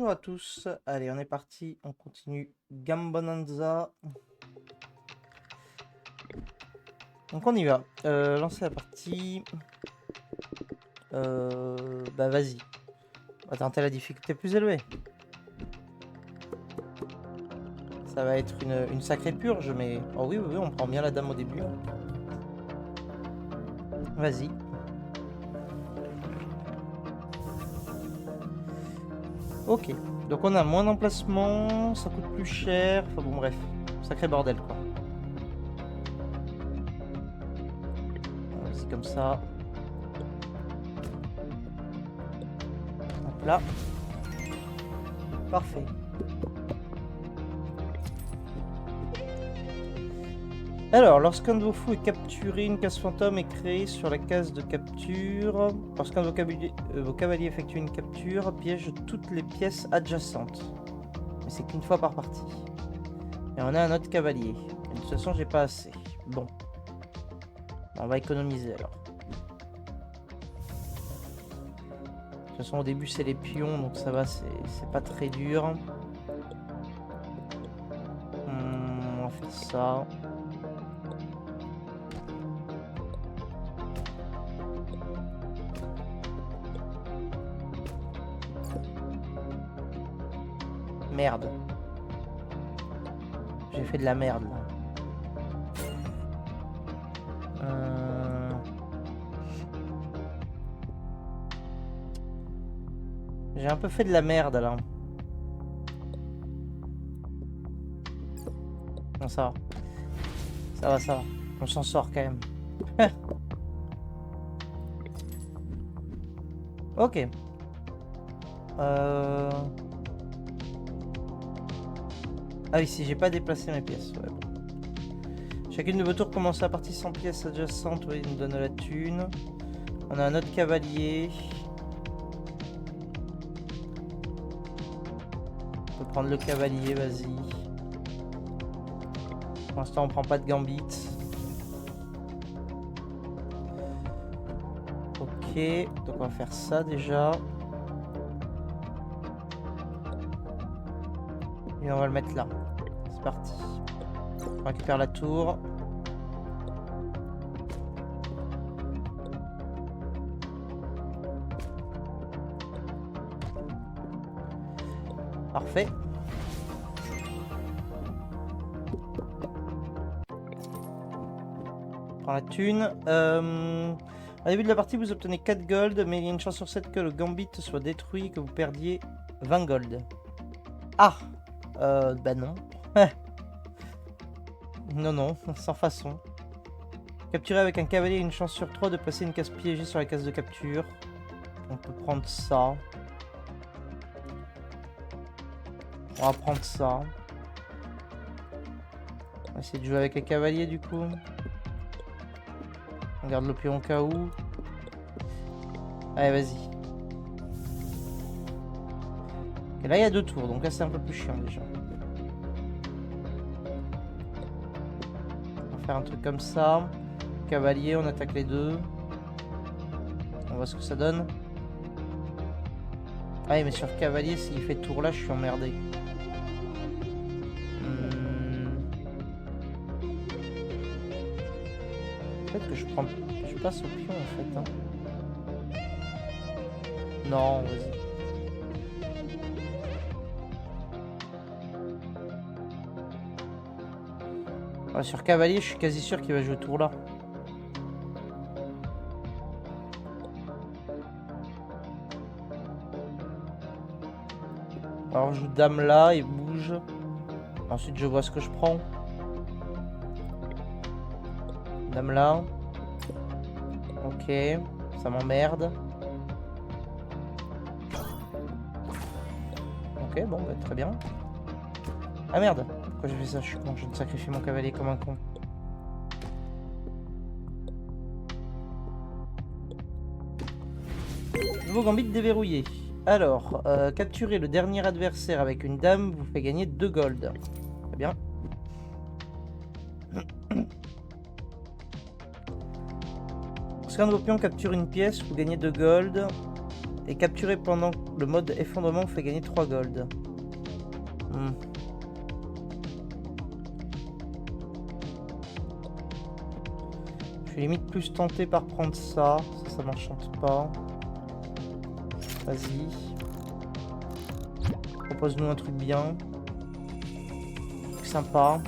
Bonjour à tous, allez on est parti, on continue Gambonanza. Donc on y va, lancer la partie. Bah vas-y, on va tenter la difficulté plus élevée. Ça va être une sacrée purge, mais... Oh oui, oui, oui, on prend bien la dame au début. Vas-y. Ok, donc on a moins d'emplacements, ça coûte plus cher, enfin bon bref, sacré bordel quoi. C'est comme ça. Hop là. Parfait. Alors, lorsqu'un de vos fous est capturé, une case fantôme est créée sur la case de capture. Lorsqu'un de vos cavaliers effectue une capture, piège toutes les pièces adjacentes. Mais c'est qu'une fois par partie. Et on a un autre cavalier. Et de toute façon, j'ai pas assez. Bon. On va économiser alors. De toute façon, au début, c'est les pions, donc ça va, c'est pas très dur. On va faire ça. Merde. J'ai fait de la merde là. J'ai un peu fait de la merde là. Non, ça va. Ça va, ça va. On s'en sort quand même. Ok. Ah oui, si j'ai pas déplacé mes pièces. Ouais, bon. Chacune de vos tours commence la partie sans pièces adjacentes. Oui, il nous donne la thune. On a un autre cavalier. On peut prendre le cavalier, vas-y. Pour l'instant, on prend pas de gambit. Ok, donc on va faire ça déjà. Et on va le mettre là. C'est parti. On récupère la tour. Parfait. On prend la thune. Au début de la partie, vous obtenez 4 gold, mais il y a une chance sur 7 que le gambit soit détruit et que vous perdiez 20 gold. Ah bah non. Non, non, sans façon. Capturer avec un cavalier, une chance sur 3 de placer une case piégée sur la case de capture. On peut prendre ça. On va prendre ça. On va essayer de jouer avec les cavaliers du coup. On garde le pion au cas où. Allez, vas-y. Ok, là il y a 2 tours, donc là c'est un peu plus chiant déjà. On va faire un truc comme ça. Cavalier, on attaque les deux. On voit ce que ça donne. Ah oui, mais sur cavalier, s'il fait tour là, je suis emmerdé. Peut-être que je passe au pion en fait. Hein. Non, vas-y. Ah, sur cavalier, je suis quasi sûr qu'il va jouer tour là. Alors je joue dame là, il bouge. Ensuite je vois ce que je prends. Dame là. Ok, ça m'emmerde. Ok, bon, bah, très bien. Ah merde, pourquoi j'ai fait ça? Je suis con, je ne sacrifie mon cavalier comme un con. Nouveau gambit déverrouillé. Alors, capturer le dernier adversaire avec une dame vous fait gagner 2 gold. Très bien. Lorsqu'un de vos pions capture une pièce, vous gagnez 2 gold. est capturé pendant le mode effondrement, vous fait gagner 3 gold. Je suis limite plus tenté par prendre ça. Ça m'enchante pas. Vas-y. Propose-nous un truc bien. Sympa.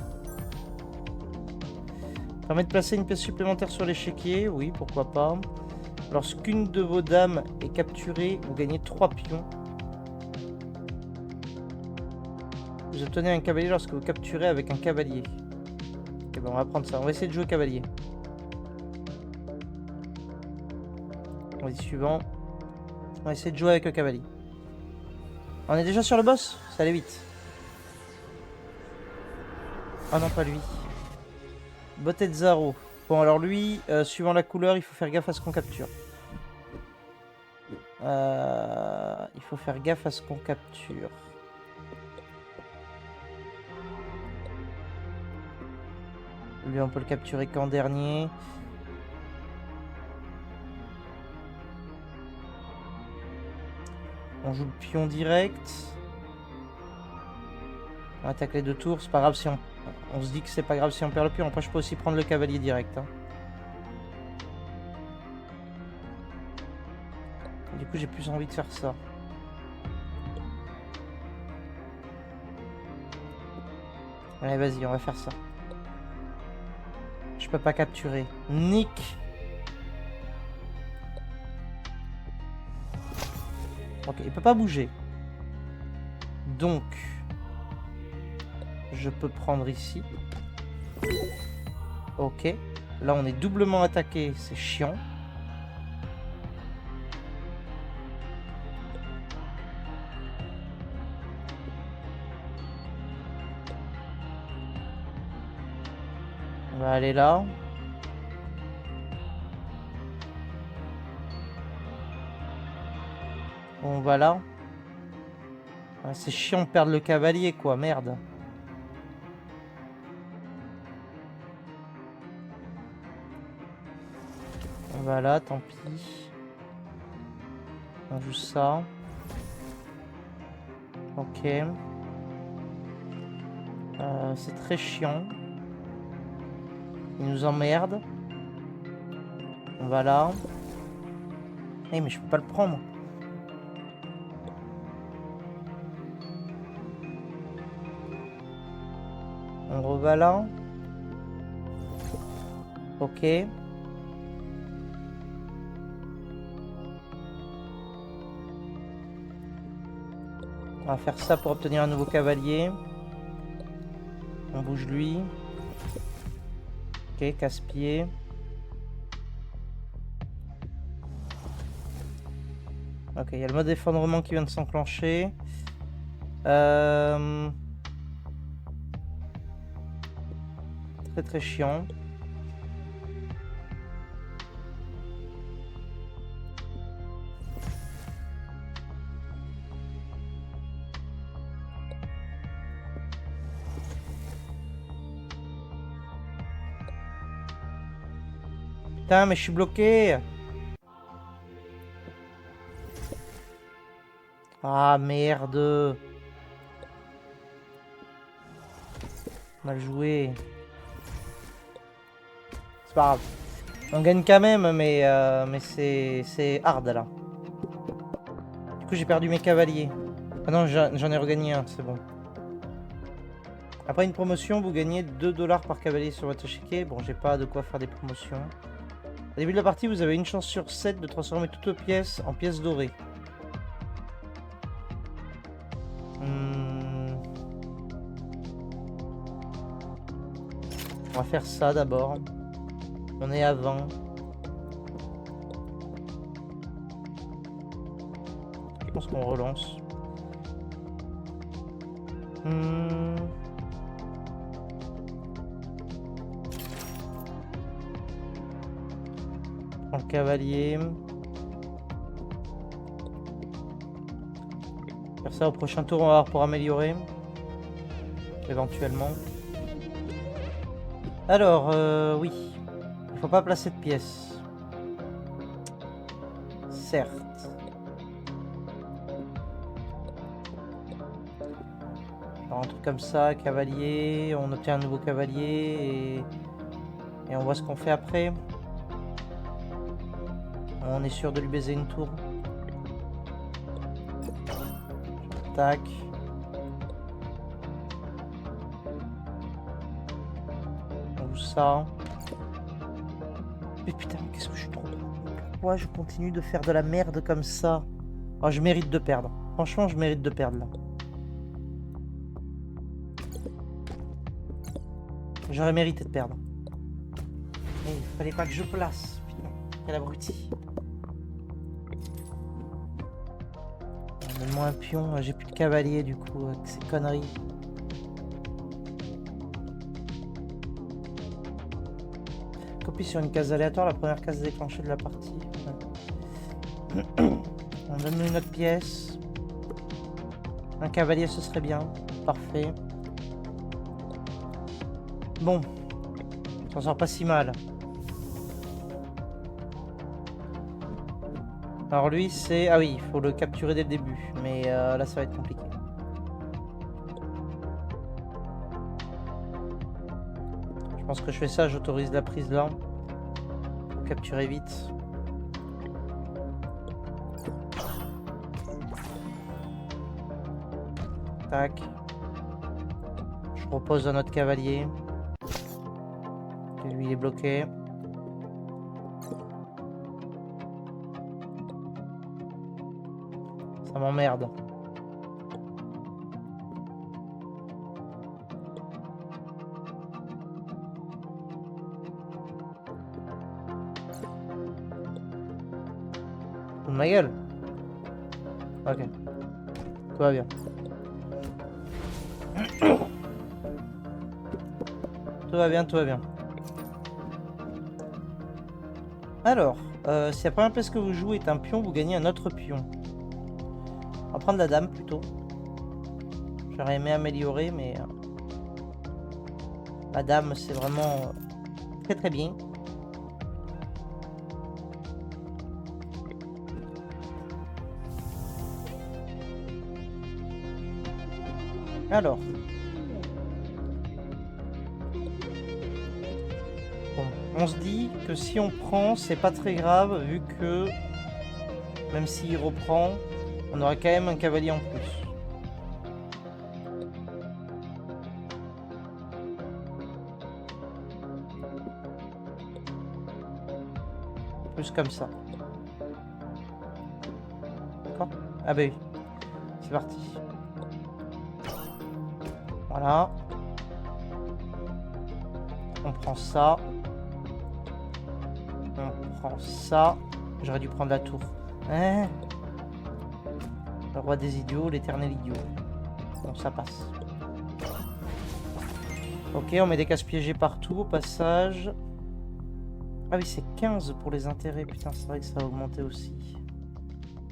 Permet de placer une pièce supplémentaire sur l'échiquier. Oui, pourquoi pas. Lorsqu'une de vos dames est capturée, vous gagnez 3 pions. Vous obtenez un cavalier lorsque vous capturez avec un cavalier. Ok, bon, on va prendre ça. On va essayer de jouer cavalier. Vas-y, suivant. On va essayer de jouer avec le cavalier. On est déjà sur le boss? Ça allait vite. Ah non, pas lui. Botezzaro. Bon, alors lui, suivant la couleur, il faut faire gaffe à ce qu'on capture. Il faut faire gaffe à ce qu'on capture. Lui, on peut le capturer qu'en dernier. On joue le pion direct. On attaque les 2 tours. C'est pas grave si on se dit que c'est pas grave si on perd le pion. Après, je peux aussi prendre le cavalier direct. Hein. Du coup, j'ai plus envie de faire ça. Allez, vas-y, on va faire ça. Je peux pas capturer. Nick. Ok, il peut pas bouger. Donc, je peux prendre ici. Ok. Là, on est doublement attaqué. C'est chiant. On va aller là. On va là. Ah, c'est chiant de perdre le cavalier, quoi. Merde. On va là, tant pis. On joue ça. Ok. C'est très chiant. Il nous emmerde. On va là. Eh, mais je peux pas le prendre. On reva là. Ok. On va faire ça pour obtenir un nouveau cavalier. On bouge lui. Ok, casse-pied. Ok, il y a le mode effondrement qui vient de s'enclencher. Très très chiant. Putain, mais je suis bloqué. Ah merde. Mal joué. C'est pas grave. On gagne quand même, mais c'est hard là. Du coup, j'ai perdu mes cavaliers. Ah non, j'en ai regagné un, c'est bon. Après une promotion, vous gagnez 2 $ par cavalier sur votre échiquier. Bon, j'ai pas de quoi faire des promotions. Au début de la partie, vous avez une chance sur 7 de transformer toutes vos pièces en pièces dorées. On va faire ça d'abord. On est à 20. Je pense qu'on relance. On prend le cavalier. Faire ça au prochain tour, on va voir pour améliorer. Éventuellement. Alors, oui. Il faut pas placer de pièces. Certes. Un truc comme ça, cavalier, on obtient un nouveau cavalier et on voit ce qu'on fait après. On est sûr de lui baiser une tour. Tac. Ou ça. Mais putain, qu'est-ce que je suis trop... Pourquoi je continue de faire de la merde comme ça? Oh, je mérite de perdre. Franchement, je mérite de perdre là. J'aurais mérité de perdre. Mais il fallait pas que je place. Putain, quel abruti. Donne-moi un pion. J'ai plus de cavalier du coup avec ces conneries. Copie sur une case aléatoire, la première case déclenchée de la partie. Ouais. On donne une autre pièce. Un cavalier, ce serait bien. Parfait. Bon. Ça sort pas si mal. Alors lui, c'est... Ah oui, il faut le capturer dès le début. Mais là, ça va être compliqué. Je pense que je fais ça, j'autorise la prise là. Pour capturer vite. Tac. Je repose un autre cavalier. Lui, il est bloqué. Ça m'emmerde. De ma gueule. Ok. Tout va bien. Tout va bien, tout va bien. Alors, si la première pièce que vous jouez est un pion, vous gagnez un autre pion. On va prendre la dame plutôt. J'aurais aimé améliorer, mais... la dame, c'est vraiment très très bien. Alors. Bon, on se dit que si on prend, c'est pas très grave, vu que... même s'il reprend, on aura quand même un cavalier en plus. Plus comme ça. D'accord? Ah bah oui. C'est parti. Voilà. On prend ça. On prend ça. J'aurais dû prendre la tour. Hein? Le roi des idiots, l'éternel idiot. Bon, ça passe. Ok, on met des cases piégées partout au passage. Ah oui, c'est 15 pour les intérêts. Putain, c'est vrai que ça a augmenté aussi.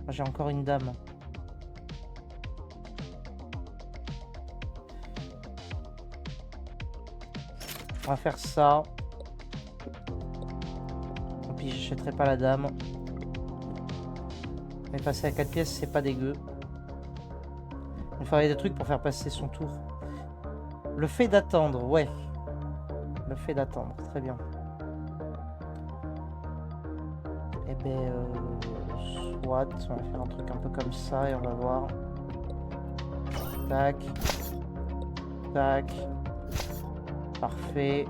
Ah, j'ai encore une dame. On va faire ça. Et puis j'achèterai pas la dame. Mais passer à 4 pièces, c'est pas dégueu. Il faudrait des trucs pour faire passer son tour. Le fait d'attendre, ouais. Le fait d'attendre, très bien. Eh ben, soit, on va faire un truc un peu comme ça et on va voir. Tac. Tac. Parfait.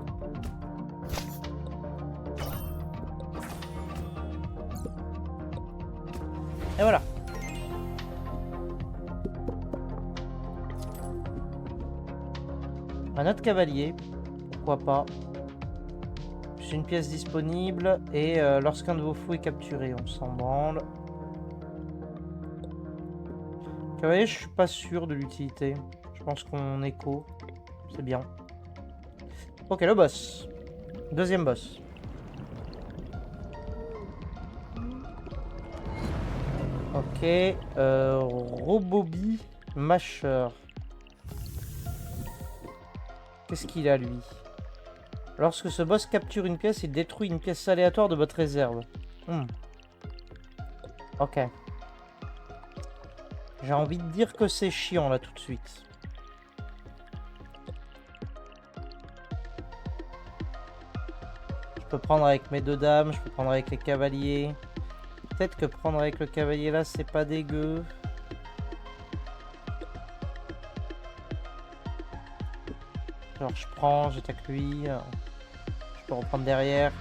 Et voilà. Un autre cavalier, pourquoi pas. C'est une pièce disponible et lorsqu'un de vos fous est capturé, on s'en branle. Cavalier, je suis pas sûr de l'utilité. Je pense qu'on écho, c'est bien. Ok, le boss. Deuxième boss. Ok, Robobi Masher. Qu'est-ce qu'il a lui? Lorsque ce boss capture une pièce, il détruit une pièce aléatoire de votre réserve. Ok. J'ai envie de dire que c'est chiant là tout de suite. peux prendre avec mes 2 dames, je peux prendre avec les cavaliers. Peut-être que prendre avec le cavalier là, c'est pas dégueu. Genre je prends, j'attaque lui. Je peux reprendre derrière.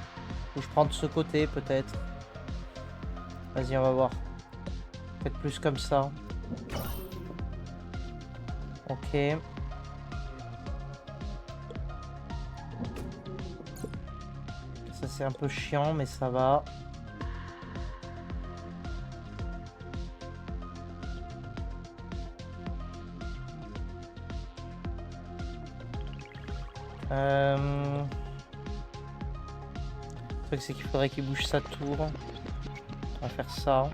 Ou je prends de ce côté peut-être. Vas-y, on va voir. Peut-être plus comme ça. Ok. Ça c'est un peu chiant, mais ça va. Le truc c'est qu'il faudrait qu'il bouge sa tour. On va faire ça.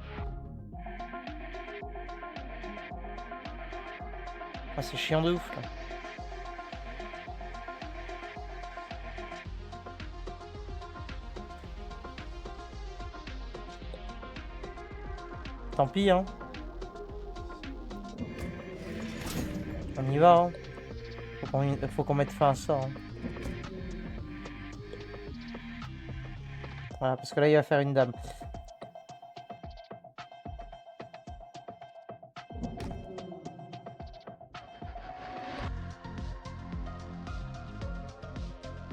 Ah, c'est chiant de ouf là. Tant pis hein. On y va hein. Faut qu'on mette fin à ça hein. Voilà, parce que là il va faire une dame.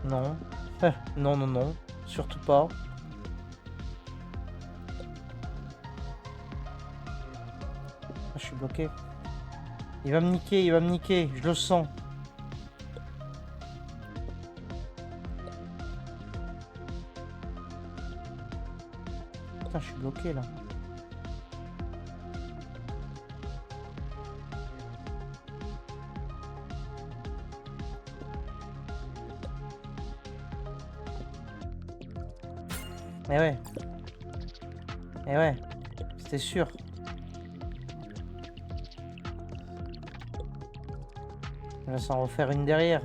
Non. Non, non, non. Surtout pas. Ah, je suis bloqué. Il va me niquer, je le sens. Putain, je suis bloqué là. Eh ouais. Eh ouais. C'était sûr. On va s'en refaire une derrière.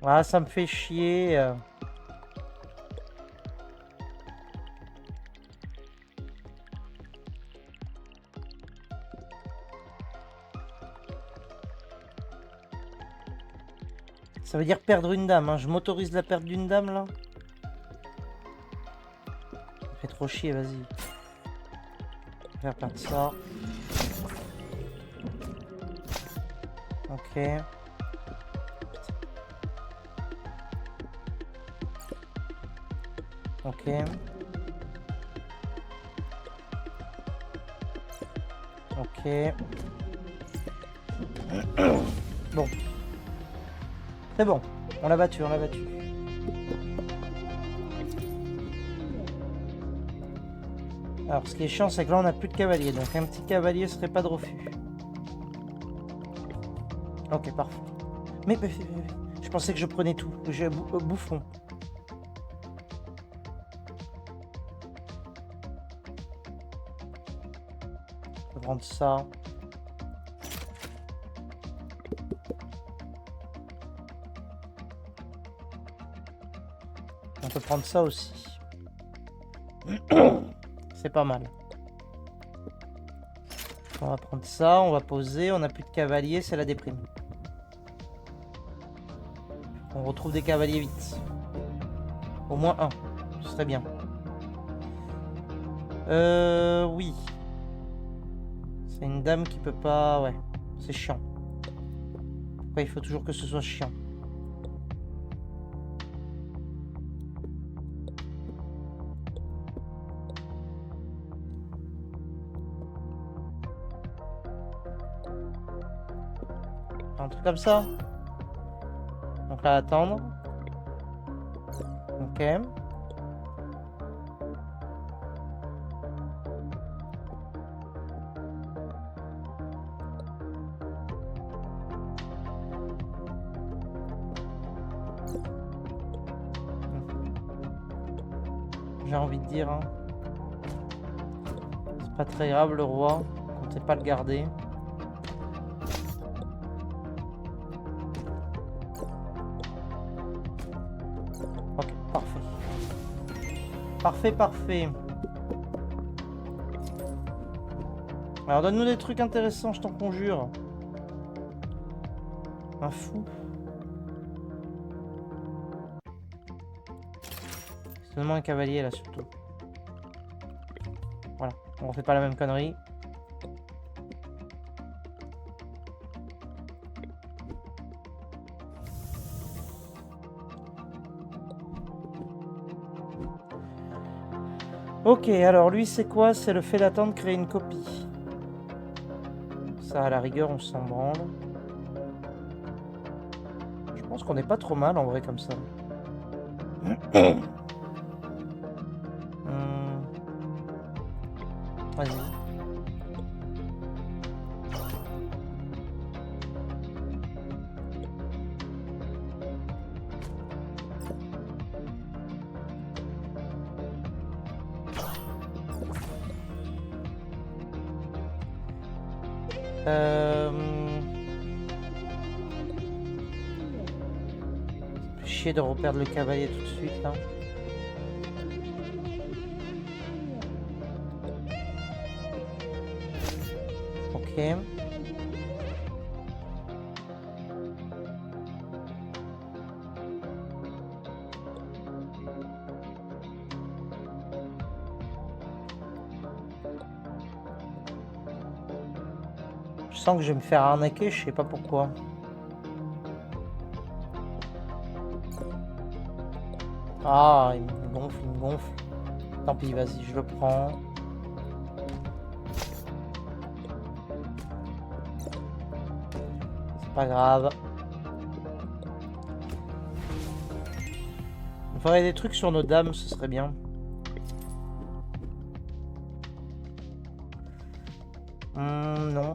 Ah, ça me fait chier. Ça veut dire perdre une dame, hein. Je m'autorise la perte d'une dame là. Ça fait trop chier, vas-y. On va faire perdre ça. Ok. Ok. Ok. Bon. C'est bon. On l'a battu, on l'a battu. Alors, ce qui est chiant, c'est que là, on n'a plus de cavalier. Donc, un petit cavalier serait pas de refus. Ok, parfait. Mais je pensais que je prenais tout. J'ai bouffon. Je vais prendre ça. On peut prendre ça aussi. C'est pas mal. On va prendre ça, on va poser. On n'a plus de cavaliers, c'est la déprime. On retrouve des cavaliers vite. Au moins un. Ce serait bien. Oui. C'est une dame qui peut pas... Ouais, c'est chiant. Pourquoi il faut toujours que ce soit chiant? Un truc comme ça. Donc là, attendre. Ok. J'ai envie de dire. Hein. C'est pas très grave le roi. Comptez pas le garder. Ok, parfait. Parfait, parfait. Alors donne-nous des trucs intéressants, je t'en conjure. Un fou. C'est seulement un cavalier là surtout. Voilà, on refait pas la même connerie. Ok, alors lui c'est quoi? C'est le fait d'attendre créer une copie. Ça à la rigueur on s'en branle. Je pense qu'on n'est pas trop mal en vrai comme ça. Vas-y. Chier de reperdre le cavalier tout de suite là. Ok. Je sens que je vais me faire arnaquer, je sais pas pourquoi. Ah, il me gonfle, il me gonfle. Tant pis, vas-y, je le prends. C'est pas grave. Il faudrait des trucs sur nos dames, ce serait bien. Non.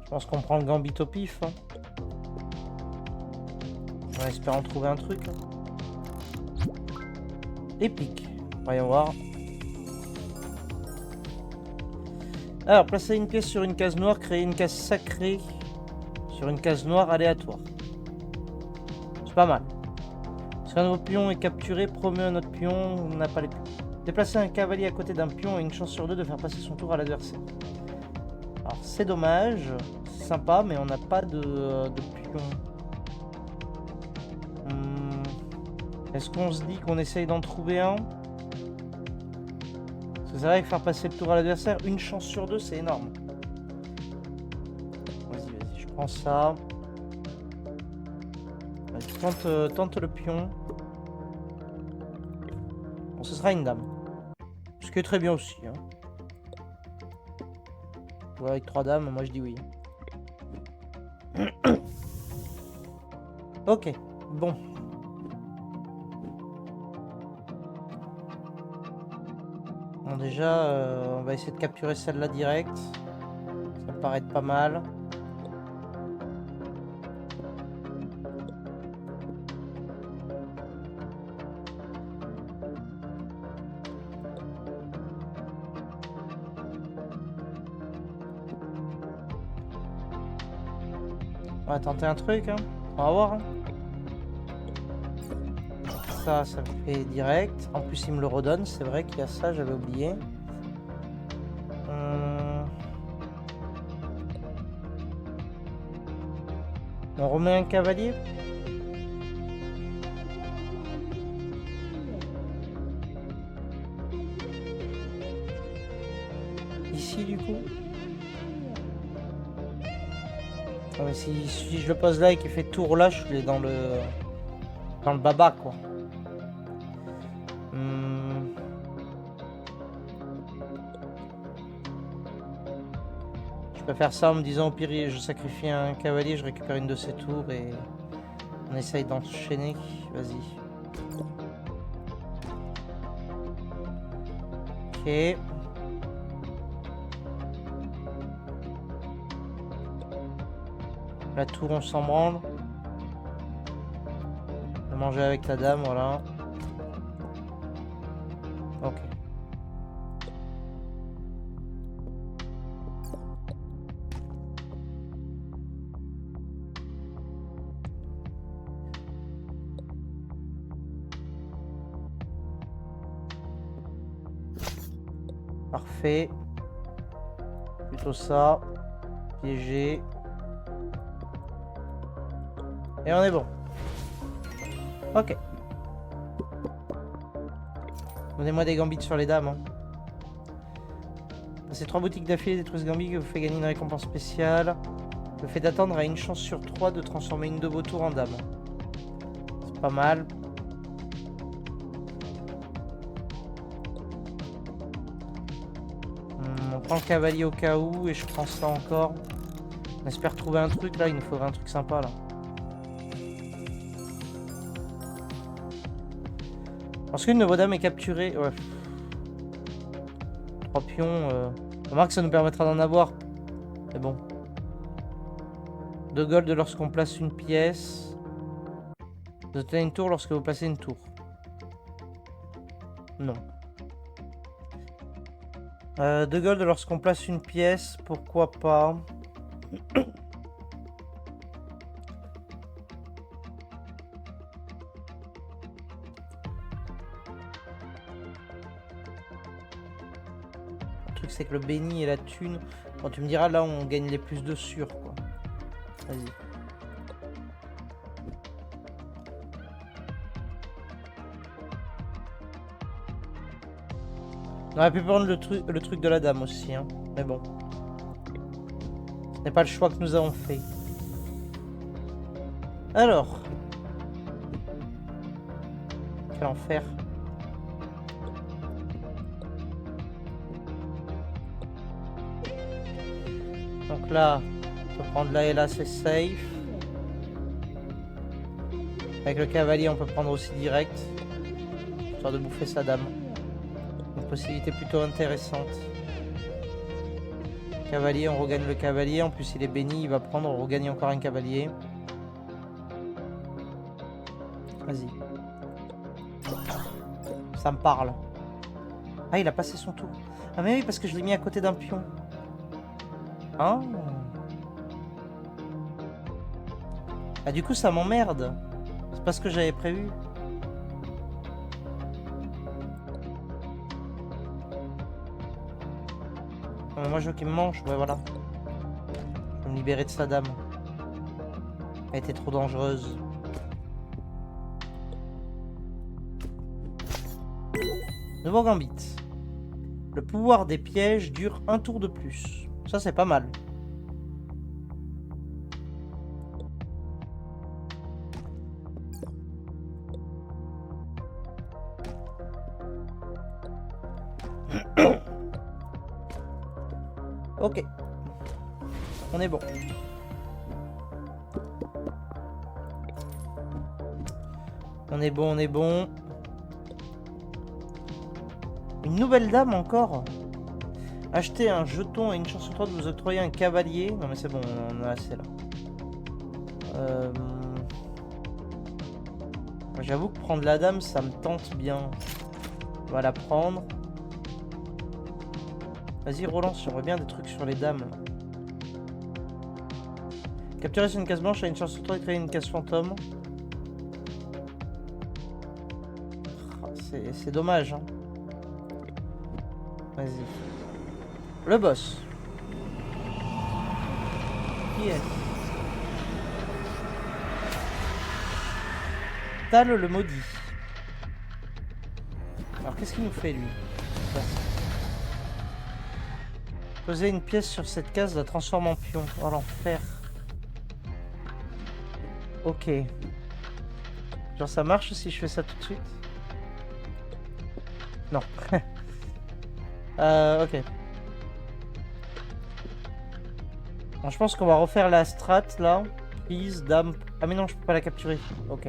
Je pense qu'on prend le gambit au pif. Hein. En espérant trouver un truc. Hein. Épique. Voyons voir. Alors, placer une pièce sur une case noire, créer une case sacrée sur une case noire aléatoire. C'est pas mal. Si un de vos pions est capturé, promeut un autre pion, on n'a pas les pions. Déplacer un cavalier à côté d'un pion a une chance sur deux de faire passer son tour à l'adversaire. Alors c'est dommage, c'est sympa, mais on n'a pas de pion. Est-ce qu'on se dit qu'on essaye d'en trouver un? Parce que c'est vrai que faire passer le tour à l'adversaire, une chance sur deux, c'est énorme. Vas-y, vas-y, je prends ça. Vas-y, tente le pion. Bon, ce sera une dame. Ce qui est très bien aussi. Hein. Avec 3 dames, moi je dis oui. Ok, bon. Bon déjà, on va essayer de capturer celle-là direct. Ça me paraît pas mal. On va tenter un truc, hein. On va voir. Hein. Ça fait direct. En plus, il me le redonne. C'est vrai qu'il y a ça, j'avais oublié. On remet un cavalier. Ici, du coup. Ah, mais si je le pose là et qu'il fait tour là, je suis dans le baba, quoi. Je peux faire ça en me disant au pire, je sacrifie un cavalier, je récupère une de ses tours et on essaye d'enchaîner. Vas-y. Ok. La tour, on s'en branle. On va manger avec la dame, voilà. Ok. Parfait. Plutôt ça. Piégé. Et on est bon. Ok. Donnez-moi des gambits sur les dames. Hein. Ces 3 boutiques d'affilée détruisent gambits que vous fait gagner une récompense spéciale. Le fait d'attendre a une chance sur 3 de transformer une de vos tours en dame. C'est pas mal. On prend le cavalier au cas où et je prends ça encore. On espère trouver un truc là, il nous faudrait un truc sympa là. Lorsqu'une de vos dames est capturée... Ouais. 3 pions... Remarque que ça nous permettra d'en avoir. C'est bon. 2 gold lorsqu'on place une pièce. Vous obtenez une tour lorsque vous placez une tour. Non. 2 gold lorsqu'on place une pièce. Pourquoi pas. Le truc c'est que le béni et la thune. Bon, tu me diras là on gagne les plus de sûr quoi. Vas-y. On aurait pu prendre le truc de la dame aussi, hein. Mais bon. Ce n'est pas le choix que nous avons fait. Alors. Quel enfer. Donc là, on peut prendre là et là, c'est safe. Avec le cavalier, on peut prendre aussi direct. Histoire de bouffer sa dame. Une possibilité plutôt intéressante. Cavalier, on regagne le cavalier. En plus, il est béni, il va prendre, on regagne encore un cavalier. Vas-y. Ça me parle. Ah, il a passé son tour. Ah mais oui, parce que je l'ai mis à côté d'un pion. Ah. Ah, du coup, ça m'emmerde. C'est pas ce que j'avais prévu. Moi, je veux qu'il me mange. Ouais, voilà. Je vais me libérer de sa dame. Elle était trop dangereuse. Nouveau gambit. Le pouvoir des pièges dure un tour de plus. Ça, c'est pas mal. Ok. On est bon. On est bon, on est bon. Une nouvelle dame encore. Achetez un jeton et une chance sur 3 de vous octroyer un cavalier. Non mais c'est bon, on a assez là. J'avoue que prendre la dame, ça me tente bien. On va la prendre. Vas-y, relance, j'aimerais bien des trucs sur les dames. Capturer sur une case blanche a une chance sur 3 de créer une case fantôme. C'est dommage. Hein. Vas-y. Le boss. Qui est Tal le maudit. Alors qu'est-ce qu'il nous fait lui? Poser une pièce sur cette case la transforme en pion. Oh l'enfer. Ok. Genre ça marche si je fais ça tout de suite? Non. Ok. Bon, je pense qu'on va refaire la strat là. Prise, dame. Ah mais non, je peux pas la capturer. Ok.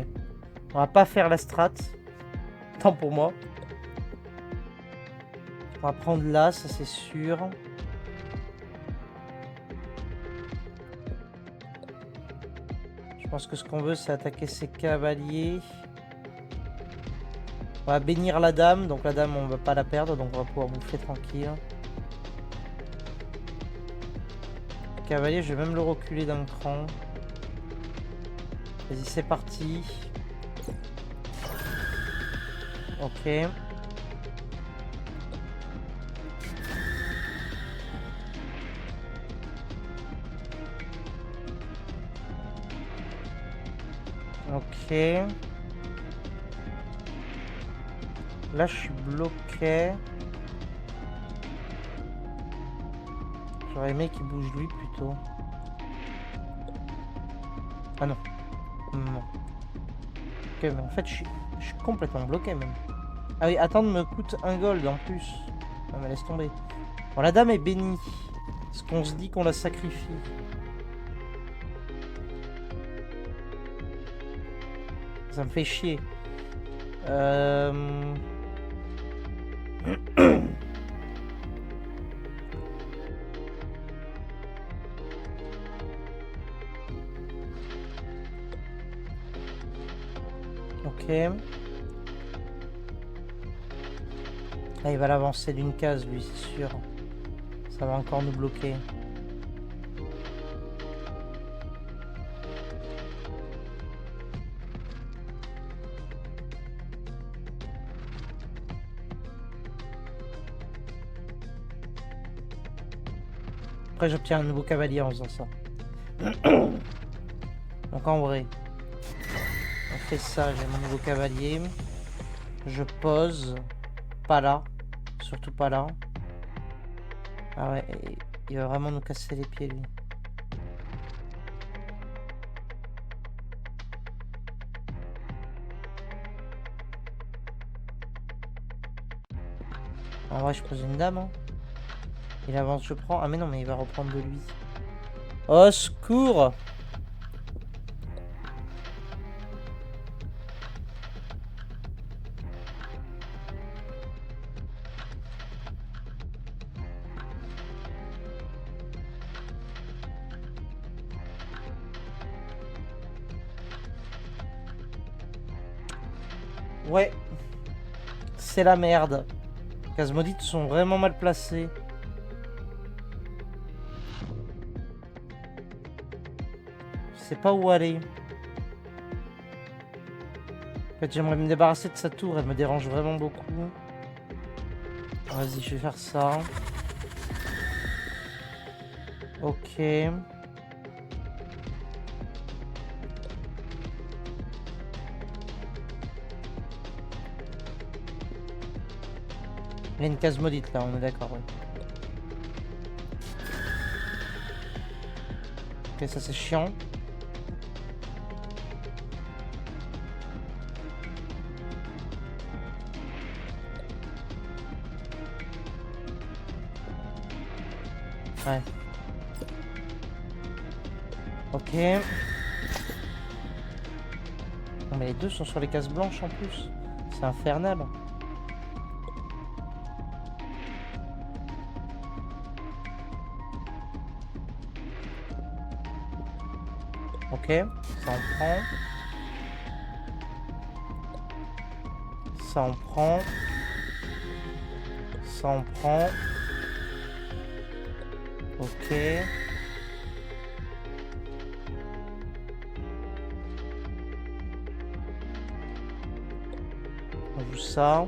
On va pas faire la strat. Tant pour moi. On va prendre là, ça c'est sûr. Je pense que ce qu'on veut c'est attaquer ces cavaliers. On va bénir la dame, donc la dame on va pas la perdre, donc on va pouvoir bouffer tranquille. Le cavalier, je vais même le reculer d'un cran. Vas-y, c'est parti. Ok. Ok. Là, je suis bloqué. J'aurais aimé qu'il bouge lui plutôt. Ah non. Non. Ok, mais en fait, je suis complètement bloqué même. Ah oui, attendre me coûte 1 gold en plus. Ah, mais laisse tomber. Bon, la dame est bénie. Est-ce qu'on se dit qu'on la sacrifie? Ça me fait chier. Ok. Ah, il va l'avancer d'une case, lui, c'est sûr. Ça va encore nous bloquer. Après, j'obtiens un nouveau cavalier en faisant ça. Donc, en vrai, on fait ça. J'ai mon nouveau cavalier. Je pose. Pas là. Surtout pas là. Ah ouais, il va vraiment nous casser les pieds, lui. En vrai, je pose une dame. Hein. Il avance, je prends. Ah, mais non, mais il va reprendre de lui. Au secours! Ouais. C'est la merde. Les cases maudites sont vraiment mal placées. Je sais pas où aller. En fait, j'aimerais me débarrasser de sa tour. Elle me dérange vraiment beaucoup. Vas-y, je vais faire ça. Ok. Il y a une case maudite là, on est d'accord. Ouais. Ok, ça c'est chiant. Ouais. Ok. Non mais les deux sont sur les cases blanches en plus. C'est infernal. Ok, ça en prend. Ça en prend. Ça en prend. Ok. On joue ça.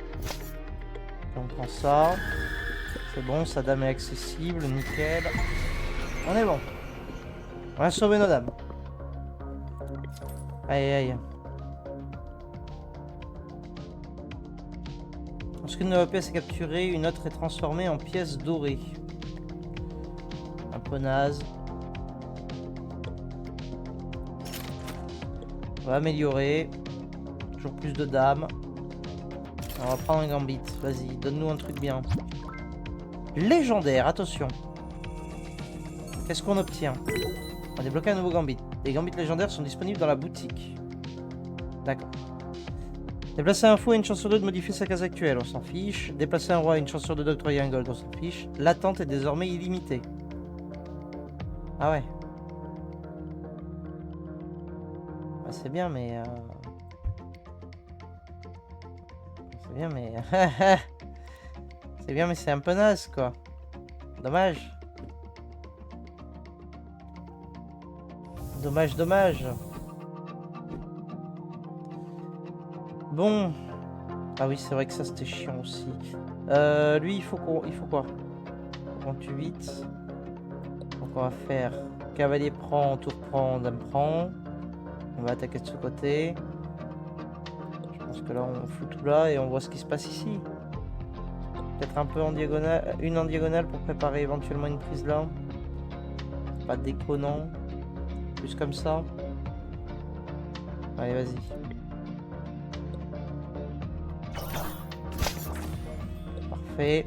Et on prend ça. C'est bon, sa dame est accessible, nickel. On est bon. On a sauvé nos dames. Aïe aïe. Lorsqu'une nouvelle pièce est capturée, une autre est transformée en pièce dorée. Un peu naze. On va améliorer. Toujours plus de dames. On va prendre un gambit. Vas-y, donne-nous un truc bien. Légendaire, attention. Qu'est-ce qu'on obtient? On a débloqué un nouveau gambit. Les gambits légendaires sont disponibles dans la boutique. D'accord. Déplacer un fou et une chance sur deux de modifier sa case actuelle, on s'en fiche. Déplacer un roi et une chance sur deux d'octroyer un gold, on s'en fiche. L'attente est désormais illimitée. Ah ouais. Bah, c'est bien, mais... C'est bien, mais... c'est bien, mais c'est un peu naze, quoi. Dommage. Dommage, dommage. Bon. Ah oui, c'est vrai que ça, c'était chiant aussi. Lui, il faut quoi? 38. Donc on va faire... Cavalier prend, tour prend, dame prend. On va attaquer de ce côté. Je pense que là on fout tout là et on voit ce qui se passe ici. Peut-être un peu en diagonale, une en diagonale pour préparer éventuellement une prise là. Pas déconnant. Plus comme ça. Allez, vas-y. Parfait.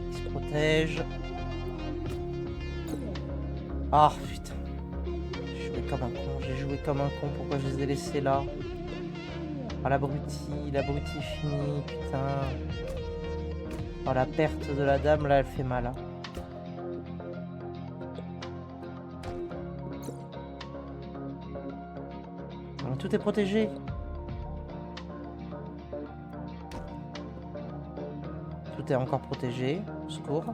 Il se protège. Ah putain. J'ai joué comme un con. J'ai joué comme un con. Pourquoi je les ai laissés là? Ah l'abruti fini. Putain. Oh la perte de la dame là, elle fait mal. Hein. Tout est protégé. Tout est encore protégé. Au secours.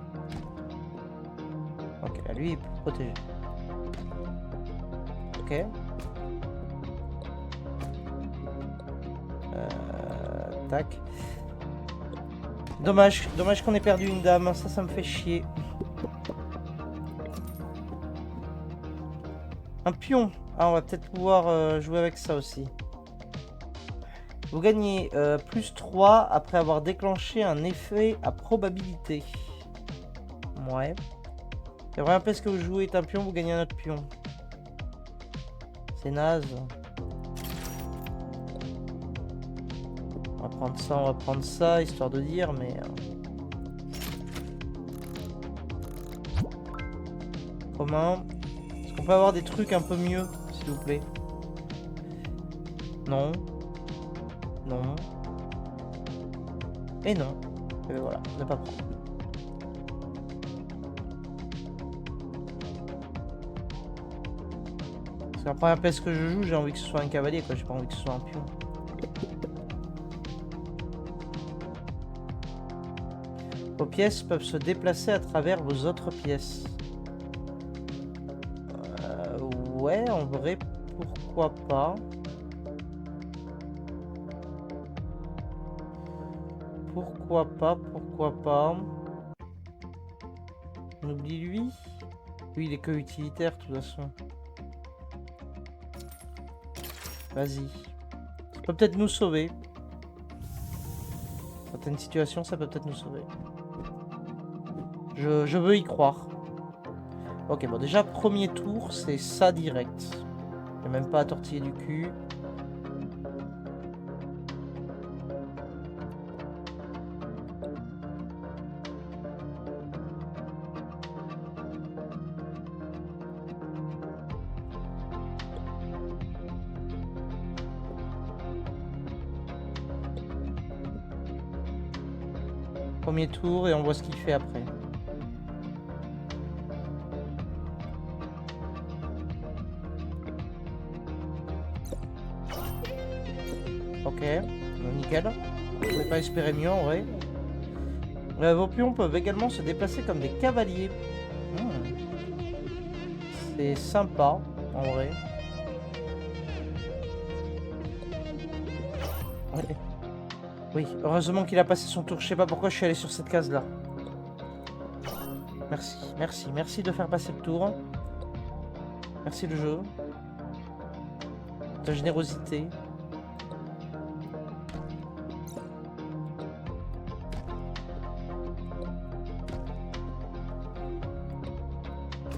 Ok, là lui il est protégé. Ok. Tac. Dommage qu'on ait perdu une dame. Ça me fait chier. Un pion. Ah, on va peut-être pouvoir jouer avec ça aussi. Vous gagnez plus 3 après avoir déclenché un effet à probabilité. Ouais. La première place que vous jouez est un pion, vous gagnez un autre pion. C'est naze. On va prendre ça, histoire de dire, mais... Commun. Est-ce qu'on peut avoir des trucs un peu mieux, s'il vous plaît? Non. Non. Et non. Et ben voilà, ne pas prendre. Parce que la première pièce que je joue, j'ai envie que ce soit un cavalier, quoi. J'ai pas envie que ce soit un pion. Vos pièces peuvent se déplacer à travers vos autres pièces. Ouais, en vrai, pourquoi pas. Pourquoi pas. On oublie lui. Lui, il est que utilitaire, de toute façon. Vas-y. Ça peut peut-être nous sauver. Certaines situations, ça peut peut-être nous sauver. Je veux y croire. Ok, bon, déjà, premier tour, c'est ça direct. Il n'y a même pas à tortiller du cul. Premier tour et on voit ce qu'il fait après. Ok, nickel. Je ne pouvais pas espérer mieux en vrai. Vos pions peuvent également se déplacer comme des cavaliers. C'est sympa en vrai. Ouais. Oui, heureusement qu'il a passé son tour. Je sais pas pourquoi je suis allé sur cette case là. Merci de faire passer le tour. Merci le jeu. Ta générosité.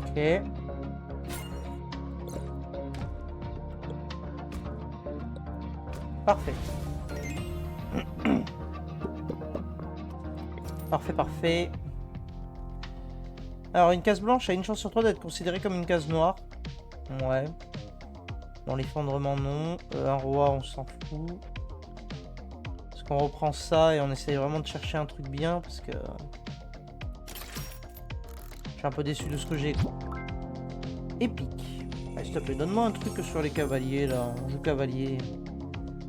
Ok. Parfait. Parfait. Alors, une case blanche a une chance sur 3 d'être considérée comme une case noire. Ouais. Dans l'effondrement, non. Un roi, on s'en fout. Est-ce qu'on reprend ça et on essaye vraiment de chercher un truc bien? Parce que... je suis un peu déçu de ce que j'ai, quoi. Épique. Allez, s'il te plaît, donne-moi un truc sur les cavaliers, là. On joue cavalier.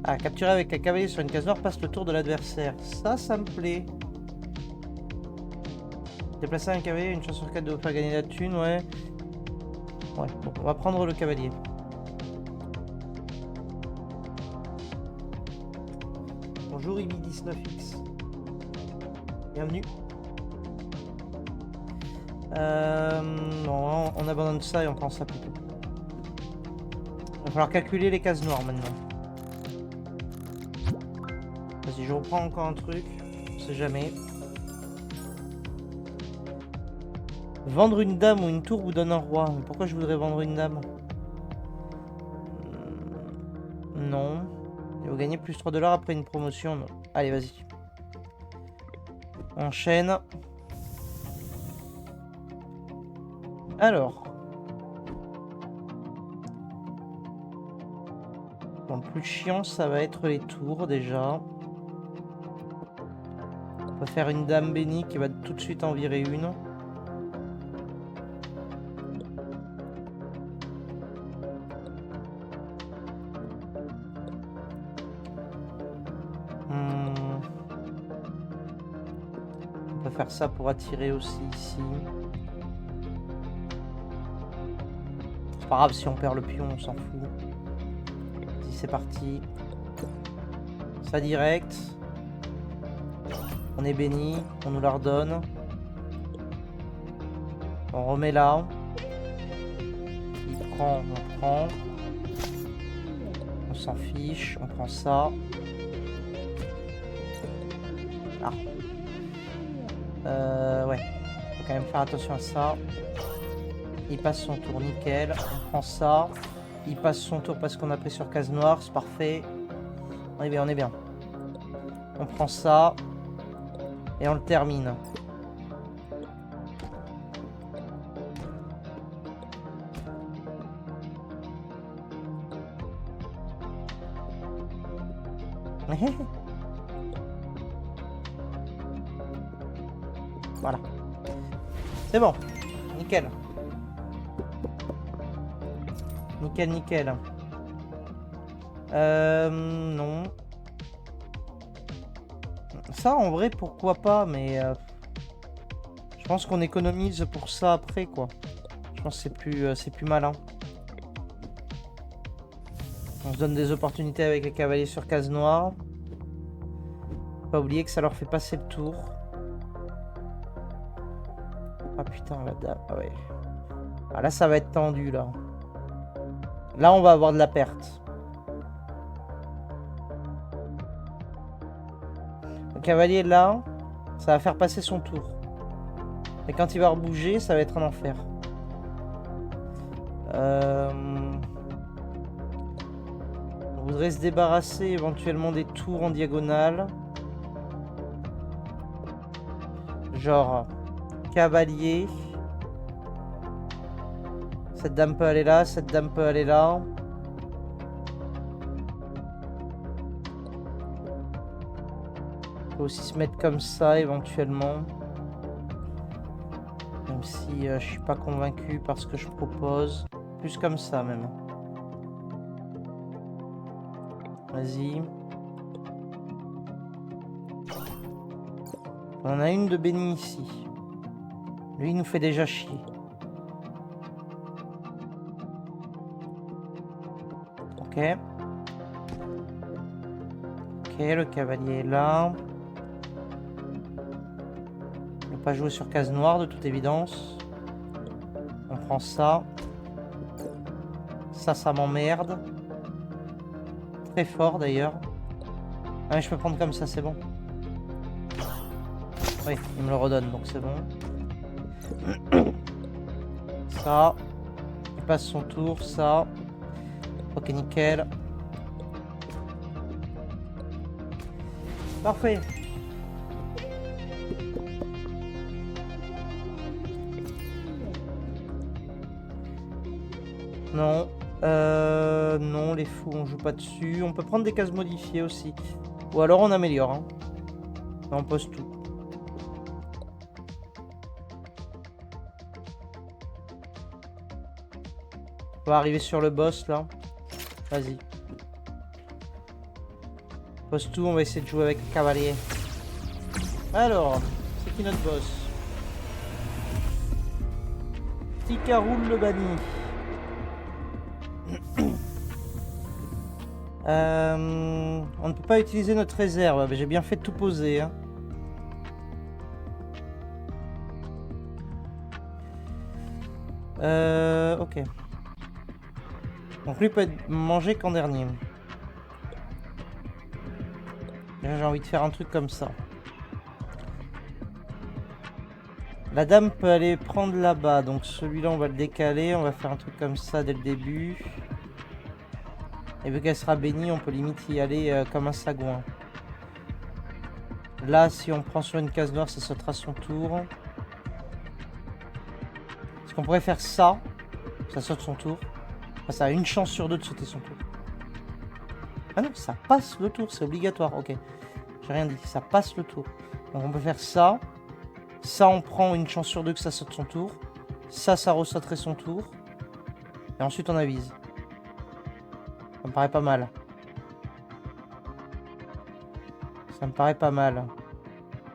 Ah, capturer avec un cavalier sur une case noire passe le tour de l'adversaire. Ça me plaît. Déplacer un cavalier, une chance sur 4 de vous faire gagner la thune, ouais. Ouais, bon, on va prendre le cavalier. Bonjour IB19X. Bienvenue. Non, on abandonne ça et on prend ça plutôt. Il va falloir calculer les cases noires maintenant. Vas-y, je reprends encore un truc. On sait jamais. Vendre une dame ou une tour vous donne un roi. Mais pourquoi je voudrais vendre une dame? Non. Et vous gagnez plus 3 $ après une promotion. Non. Allez, vas-y. On enchaîne. Alors. Bon, le plus chiant, ça va être les tours déjà. On va faire une dame bénie qui va tout de suite en virer une. On va faire ça pour attirer aussi ici. C'est pas grave si on perd le pion, on s'en fout. Vas-y, c'est parti. Ça direct. On est béni, on nous la redonne. On remet là. Il prend, on prend. On s'en fiche, on prend ça. Ah. Ouais. Faut quand même faire attention à ça. Il passe son tour, nickel. On prend ça. Il passe son tour parce qu'on a pris sur case noire, c'est parfait. On est bien, on est bien. On prend ça. Et on le termine. Voilà. C'est bon. Nickel. Nickel, nickel. Non. Ça, en vrai, pourquoi pas, mais... je pense qu'on économise pour ça après, quoi. Je pense que c'est plus malin. On se donne des opportunités avec les cavaliers sur case noire. Faut pas oublier que ça leur fait passer le tour. Ah putain, la dame. Ah ouais. Ah là, ça va être tendu, là. Là, on va avoir de la perte. Le cavalier, là, ça va faire passer son tour. Et quand il va rebouger, ça va être un enfer. On voudrait se débarrasser éventuellement des tours en diagonale. Genre, cavalier. Cette dame peut aller là, cette dame peut aller là. On peut aussi se mettre comme ça éventuellement. Même si je suis pas convaincu par ce que je propose. Plus comme ça même. Vas-y. On en a une de bénie ici. Lui, il nous fait déjà chier. Ok. Ok, le cavalier est là. On ne va pas jouer sur case noire de toute évidence. On prend ça. Ça m'emmerde. Très fort d'ailleurs. Ah mais je peux prendre comme ça, c'est bon. Oui, il me le redonne, donc c'est bon. Ça. Il passe son tour, ça. Ok, nickel. Parfait. Non. Non, les fous, on joue pas dessus. On peut prendre des cases modifiées aussi. Ou alors on améliore. Hein. On pose tout. On va arriver sur le boss là. Vas-y. Pose tout, on va essayer de jouer avec le cavalier. Alors, c'est qui notre boss? Tikaroul le banni. On ne peut pas utiliser notre réserve. J'ai bien fait de tout poser. Hein. Ok. Donc lui peut être mangé qu'en dernier. J'ai envie de faire un truc comme ça. La dame peut aller prendre là-bas. Donc celui-là, on va le décaler. On va faire un truc comme ça dès le début. Et vu qu'elle sera bénie, on peut limite y aller comme un sagouin. Là, si on prend sur une case noire, ça sautera son tour. Est-ce qu'on pourrait faire ça? Ça saute son tour. Enfin, ça a une chance sur deux de sauter son tour. Ah non, ça passe le tour, c'est obligatoire. Ok, j'ai rien dit, ça passe le tour. Donc on peut faire ça. Ça, on prend une chance sur deux que ça saute son tour. Ça ressauterait son tour. Et ensuite, on avise. Ça me paraît pas mal. Ça me paraît pas mal.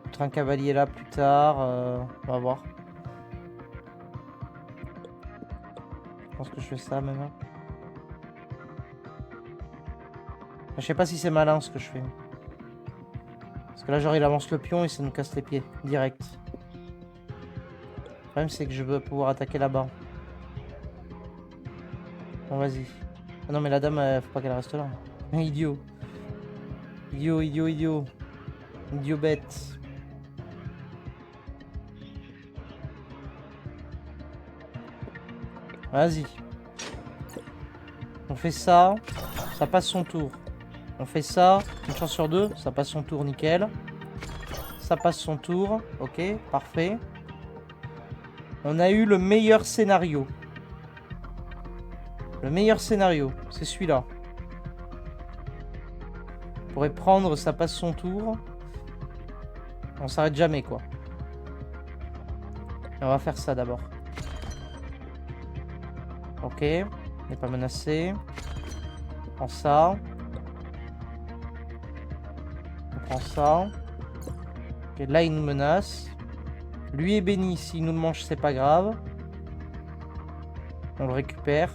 Peut-être un cavalier là plus tard. On va voir. Je pense que je fais ça même. Je sais pas si c'est malin ce que je fais. Parce que là, genre, il avance le pion et ça nous casse les pieds. Direct. Le problème, c'est que je veux pouvoir attaquer là-bas. Bon, vas-y. Ah non, mais la dame, faut pas qu'elle reste là. Idiot. Idiot, idiot, idiot. Idiot bête. Vas-y. On fait ça. Ça passe son tour. On fait ça. Une chance sur deux. Ça passe son tour, nickel. Ça passe son tour. Ok, parfait. On a eu le meilleur scénario. Le meilleur scénario, c'est celui-là. On pourrait prendre, ça passe son tour. On s'arrête jamais, quoi. Et on va faire ça d'abord. Ok, on n'est pas menacé. On prend ça. On prend ça. Ok, là, il nous menace. Lui est béni, s'il nous le mange, c'est pas grave. On le récupère.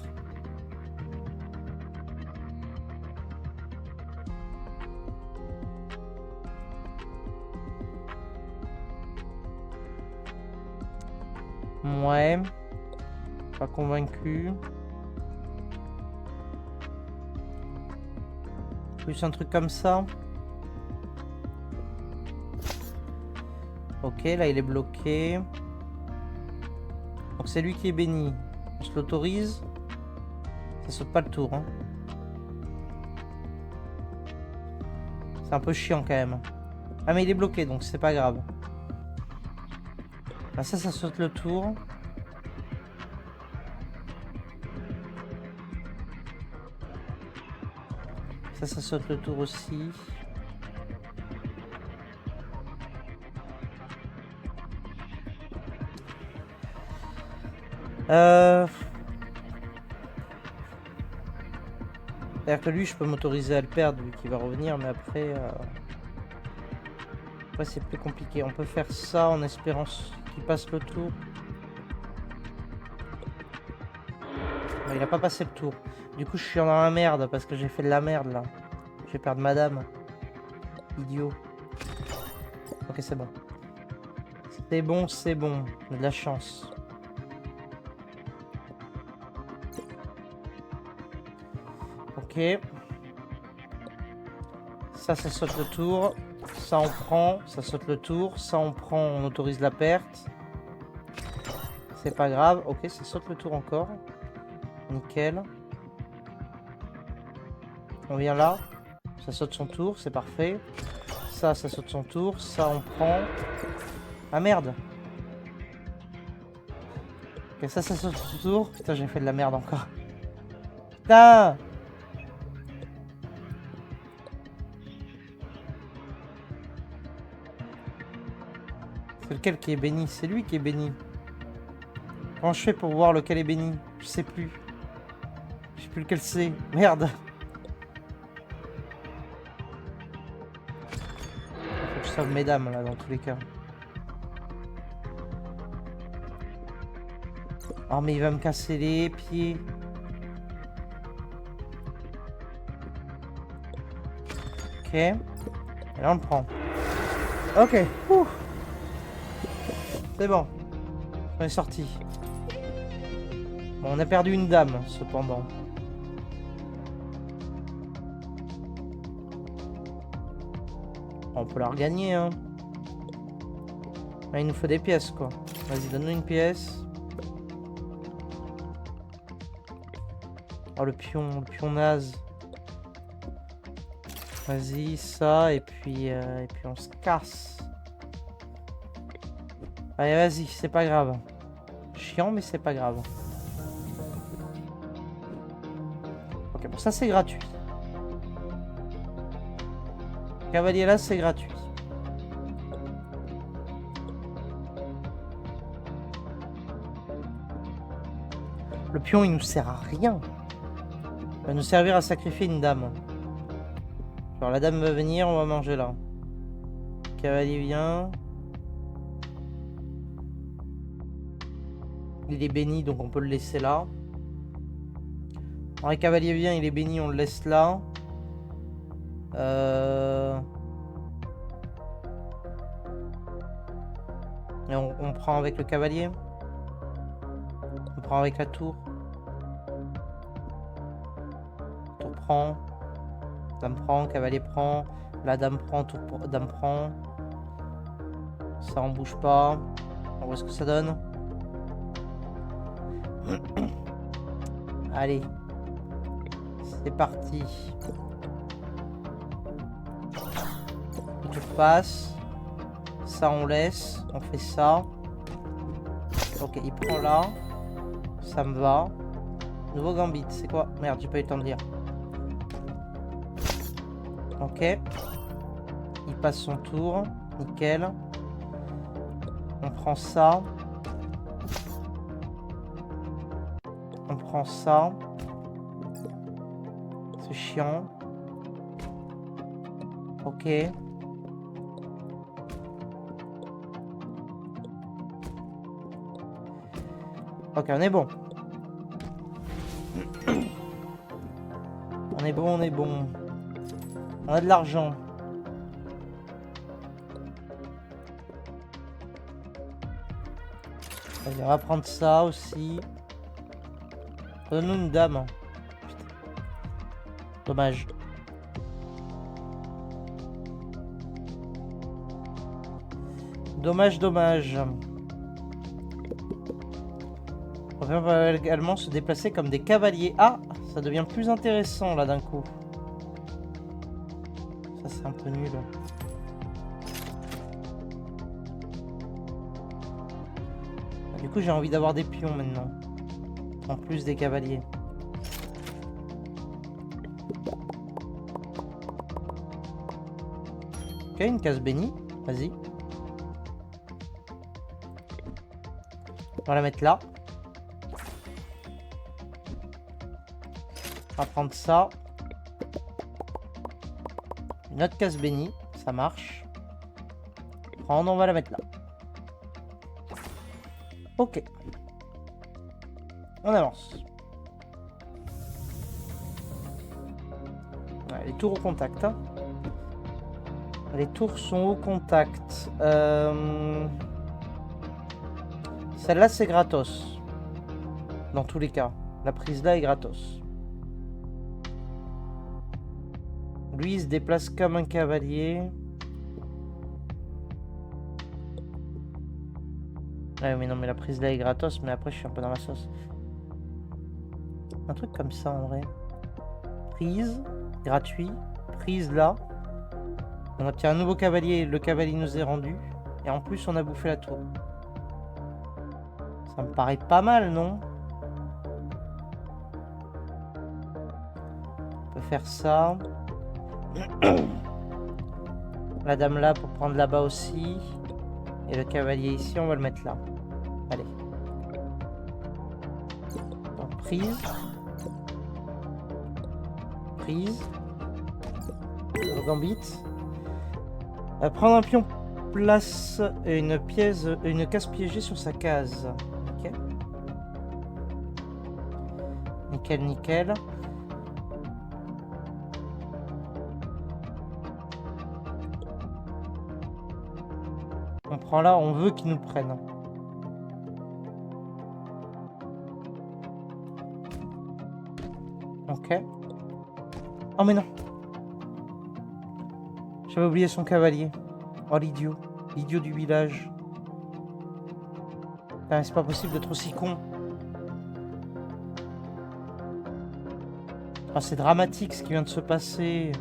Ouais. Pas convaincu. Plus un truc comme ça. Ok, là il est bloqué. Donc c'est lui qui est béni. On se l'autorise. Ça saute pas le tour. Hein. C'est un peu chiant quand même. Ah mais il est bloqué donc c'est pas grave. Ah, ça saute le tour. Ça saute le tour aussi. C'est-à-dire que lui, je peux m'autoriser à le perdre vu qu'il va revenir, mais après... Après, c'est plus compliqué. On peut faire ça en espérant qu'il passe le tour. Non, il a pas passé le tour. Du coup, je suis dans la merde parce que j'ai fait de la merde, là. Je vais perdre madame. Idiot. Ok, c'est bon. C'est bon, c'est bon. On a de la chance. Ok. Ça saute le tour. Ça, on prend. Ça saute le tour. Ça, on prend. On autorise la perte. C'est pas grave. Ok, ça saute le tour encore. Nickel. On vient là. Ça saute son tour. C'est parfait. Ça saute son tour. Ça, on prend. Ah merde. Ok, ça saute son tour. Putain, j'ai fait de la merde encore. Putain. C'est lequel qui est béni? C'est lui qui est béni. Comment je fais pour voir lequel est béni? Je sais plus. Je sais plus lequel c'est. Merde. Faut que je sauve mesdames là dans tous les cas. Oh mais il va me casser les pieds. Ok. Et là on le prend. Ok. C'est bon. On est sorti. Bon, on a perdu une dame, cependant. On peut la regagner, hein. Là, il nous faut des pièces, quoi. Vas-y, donne-nous une pièce. Oh, le pion naze. Vas-y, ça, et puis on se casse. Allez, vas-y, c'est pas grave. Chiant, mais c'est pas grave. Ok, bon, ça, c'est gratuit. Cavalier, là, c'est gratuit. Le pion, il nous sert à rien. Il va nous servir à sacrifier une dame. Genre, la dame va venir, on va manger là. Cavalier vient. Il est béni, donc on peut le laisser là. Alors, le cavalier vient, il est béni, on le laisse là. Et on prend avec le cavalier. On prend avec la tour. Tour prend. Dame prend, cavalier prend. La dame prend, tour dame prend. Ça on bouge pas. On voit ce que ça donne. Allez. C'est parti. Le tour passe. Ça on laisse. On fait ça. Ok, il prend là. Ça me va. Nouveau gambit, c'est quoi? Merde, j'ai pas eu le temps de lire. Ok. Il passe son tour. Nickel. On prend ça. On prend ça. C'est chiant. Ok. Ok, on est bon. On est bon, on est bon. On a de l'argent. Allez, on va prendre ça aussi. Donne-nous une dame. Putain. Dommage. Dommage, dommage. On va également se déplacer comme des cavaliers. Ah, ça devient plus intéressant là d'un coup. Ça c'est un peu nul. Du coup j'ai envie d'avoir des pions maintenant. En plus des cavaliers. Ok, une case bénie. Vas-y. On va la mettre là. On va prendre ça. Une autre case bénie. Ça marche. Prendre, on va la mettre là. Ok. On avance. Ouais, les tours au contact. Hein. Les tours sont au contact. Celle-là, c'est gratos. Dans tous les cas. La prise là est gratos. Lui, il se déplace comme un cavalier. Ouais, mais non, mais la prise là est gratos. Mais après, je suis un peu dans la sauce. Un truc comme ça, en vrai. Prise. Gratuit. Prise là. On obtient un nouveau cavalier. Le cavalier nous est rendu. Et en plus, on a bouffé la tour. Ça me paraît pas mal, non? On peut faire ça. La dame là pour prendre là-bas aussi. Et le cavalier ici, on va le mettre là. Allez. Donc, prise. Prise. Le gambit. Prendre un pion place une pièce, une case piégée sur sa case. Ok. Nickel, nickel. On prend là, on veut qu'ils nous prennent. Ok. Oh mais non. J'avais oublié son cavalier. Oh l'idiot. L'idiot du village. Putain, c'est pas possible d'être aussi con. Oh, c'est dramatique ce qui vient de se passer.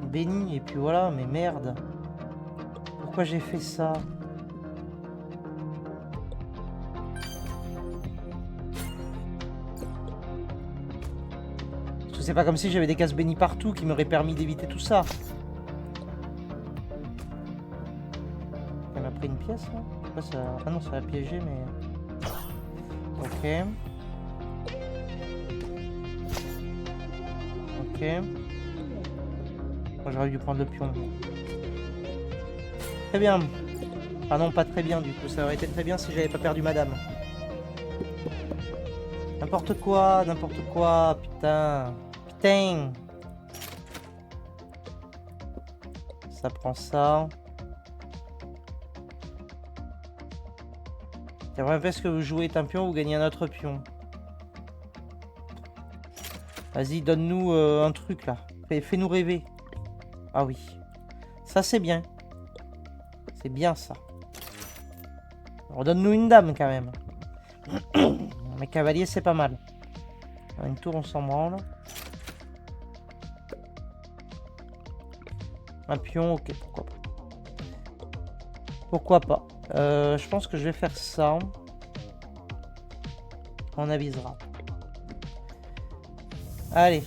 Béni, et puis voilà, mais merde. Pourquoi j'ai fait ça? Parce que c'est pas comme si j'avais des cases bénies partout qui m'auraient permis d'éviter tout ça. Elle m'a pris une pièce là? Pourquoi ça... Ah non, ça va piéger, mais... Ok. Ok. Moi j'aurais dû prendre le pion. Très bien. Ah non, pas très bien du coup. Ça aurait été très bien si j'avais pas perdu madame. N'importe quoi, putain. Putain. Ça prend ça. J'aimerais bien que vous jouez un pion ou gagnez un autre pion. Vas-y, donne-nous un truc là. Fais-nous rêver. Ah oui. Ça c'est bien. C'est bien ça. Redonne-nous une dame quand même. Mais cavalier c'est pas mal. Une tour on s'en branle. Un pion, ok, pourquoi pas. Pourquoi pas. Je pense que je vais faire ça. On avisera. Allez.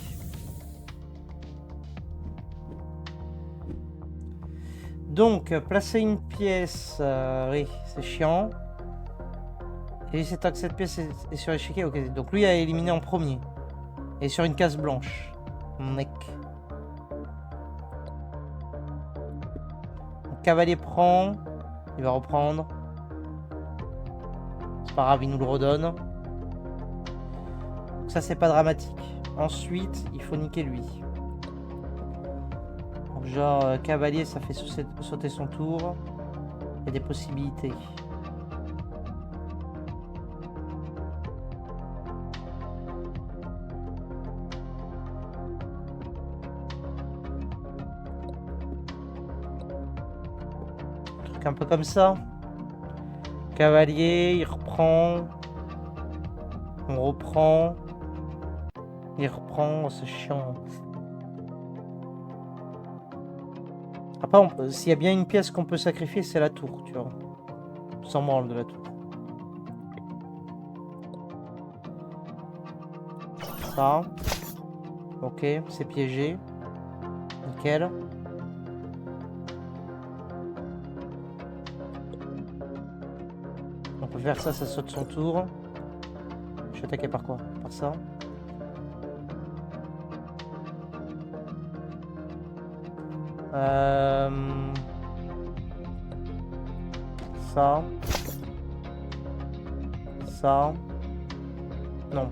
Donc, placer une pièce, oui, c'est chiant. Et c'est tant que cette pièce est sur l'échiquier, ok. Donc lui a éliminé en premier. Et sur une case blanche. Mec. Le cavalier prend. Il va reprendre. C'est pas grave, il nous le redonne. Donc ça, c'est pas dramatique. Ensuite, il faut niquer lui. Donc, genre, cavalier, ça fait sauter son tour. Il y a des possibilités. Un peu comme ça. Cavalier, il reprend. On reprend. Il reprend, c'est chiant. Après, s'il y a bien une pièce qu'on peut sacrifier, c'est la tour, tu vois. Sans branle de la tour. Ça. Ok, c'est piégé. Nickel. On peut faire ça, ça saute son tour. Je suis attaqué par quoi? Par ça. Ça. Ça. Non.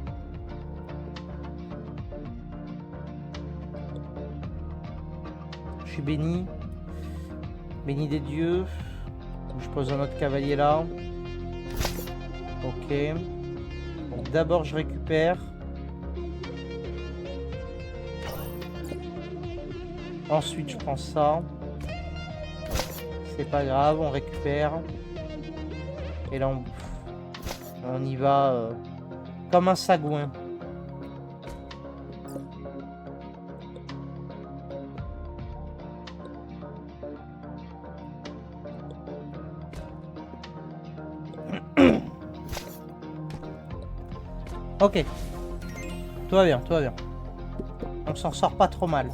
Je suis béni. Béni des dieux. Je pose un autre cavalier là. Ok. Donc d'abord je récupère. Ensuite je prends ça. C'est pas grave, on récupère. Et là on y va comme un sagouin. Ok. Tout va bien, tout va bien. On s'en sort pas trop mal.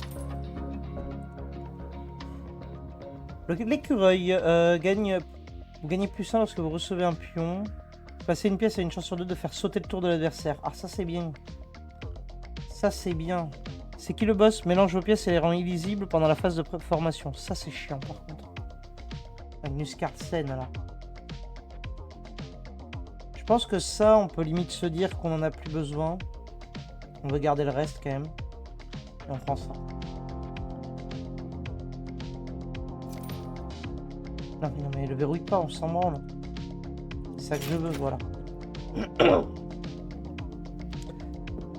L'écureuil gagne... Vous gagnez +1 lorsque vous recevez un pion. Passer une pièce a une chance sur 2 de faire sauter le tour de l'adversaire. Ah, ça c'est bien. Ça c'est bien. C'est qui le boss? Mélange vos pièces et les rend illisibles pendant la phase de formation. Ça c'est chiant par contre. Une Nuskartsen là. Je pense que ça, on peut limite se dire qu'on en a plus besoin. On veut garder le reste quand même. Et on prend ça. Non mais le verrouille pas, on s'en branle. C'est ça que je veux, voilà.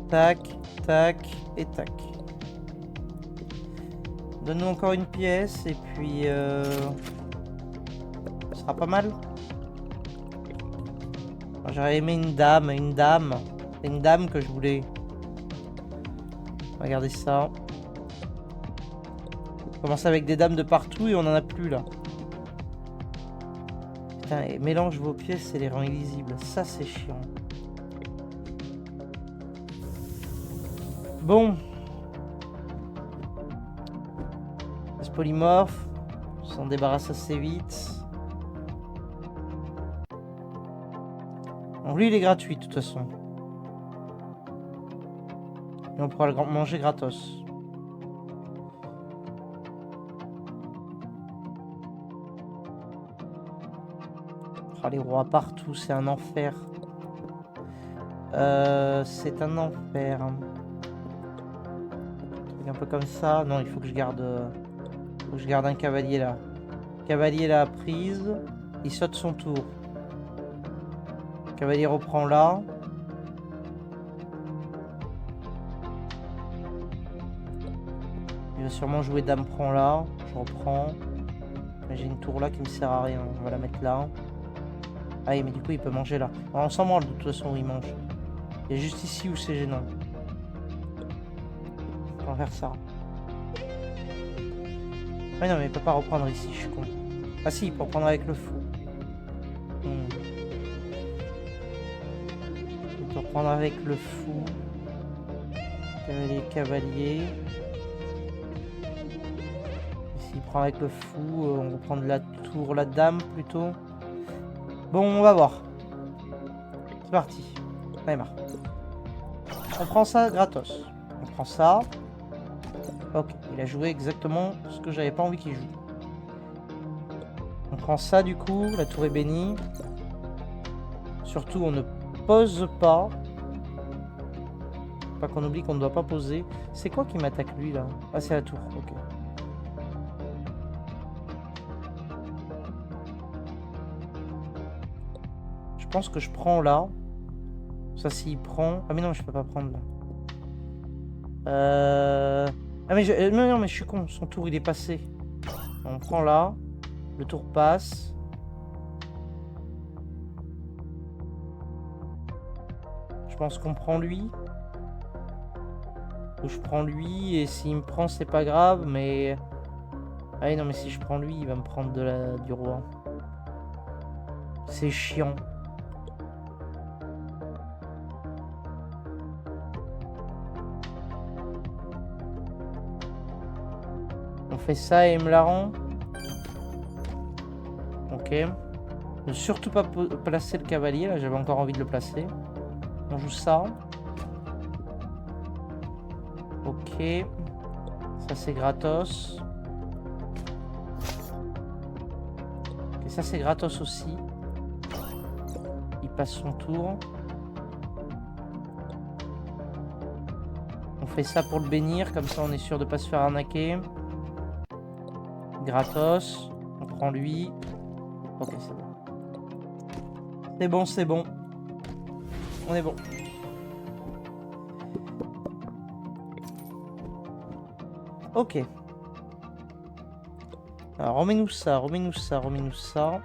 Tac, tac et tac. Donne-nous encore une pièce et puis... ce sera pas mal. J'aurais aimé une dame, une dame. C'est une dame que je voulais. Regardez ça. On commence avec des dames de partout et on en a plus là. Putain, et mélange vos pièces et les rend illisibles. Ça c'est chiant. Bon. Ce polymorphe. On s'en débarrasse assez vite. Donc lui il est gratuit de toute façon. Et on pourra le manger gratos. Oh, les rois partout, c'est un enfer. C'est un enfer. Un truc un peu comme ça. Non, il faut que je garde... faut que je garde un cavalier là. Cavalier là prise. Il saute son tour. Cavalier reprend là. Il va sûrement jouer dame prend là. Je reprends. J'ai une tour là qui me sert à rien. On va la mettre là. Ah oui, mais du coup il peut manger là. Alors, on s'en branle de toute façon où il mange. Il y a juste ici où c'est gênant. On va faire ça. Ah non mais il peut pas reprendre ici, je suis con. Ah si, il peut reprendre avec le fou. Il peut reprendre avec le fou. Cavalier, cavalier. S'il prend avec le fou, on va prendre la tour, la dame plutôt. Bon, on va voir. C'est parti. J'en ai marre. On prend ça gratos. On prend ça. Ok, il a joué exactement ce que j'avais pas envie qu'il joue. On prend ça du coup, la tour est bénie. Surtout, on ne pose pas. Pas qu'on oublie qu'on ne doit pas poser. C'est quoi qui m'attaque lui là? Ah, c'est la tour, ok. Je pense que je prends là. Ça, s'il prend... Ah mais non, je peux pas prendre là. Ah mais non, mais je suis con. Son tour, il est passé. On prend là. Le tour passe. Je pense qu'on prend lui. Ou je prends lui. Et s'il me prend, c'est pas grave. Mais... Ah non, mais si je prends lui, il va me prendre du roi. C'est chiant. On fait ça et il me la rend. Ok. Ne surtout pas placer le cavalier. Là, j'avais encore envie de le placer. On joue ça. Ok. Ça, c'est gratos. Ok, ça, c'est gratos aussi. Il passe son tour. On fait ça pour le bénir. Comme ça, on est sûr de ne pas se faire arnaquer. Gratos. On prend lui. Ok, c'est bon. C'est bon, c'est bon. On est bon. Ok. Alors, remets-nous ça, remets-nous ça, remets-nous ça.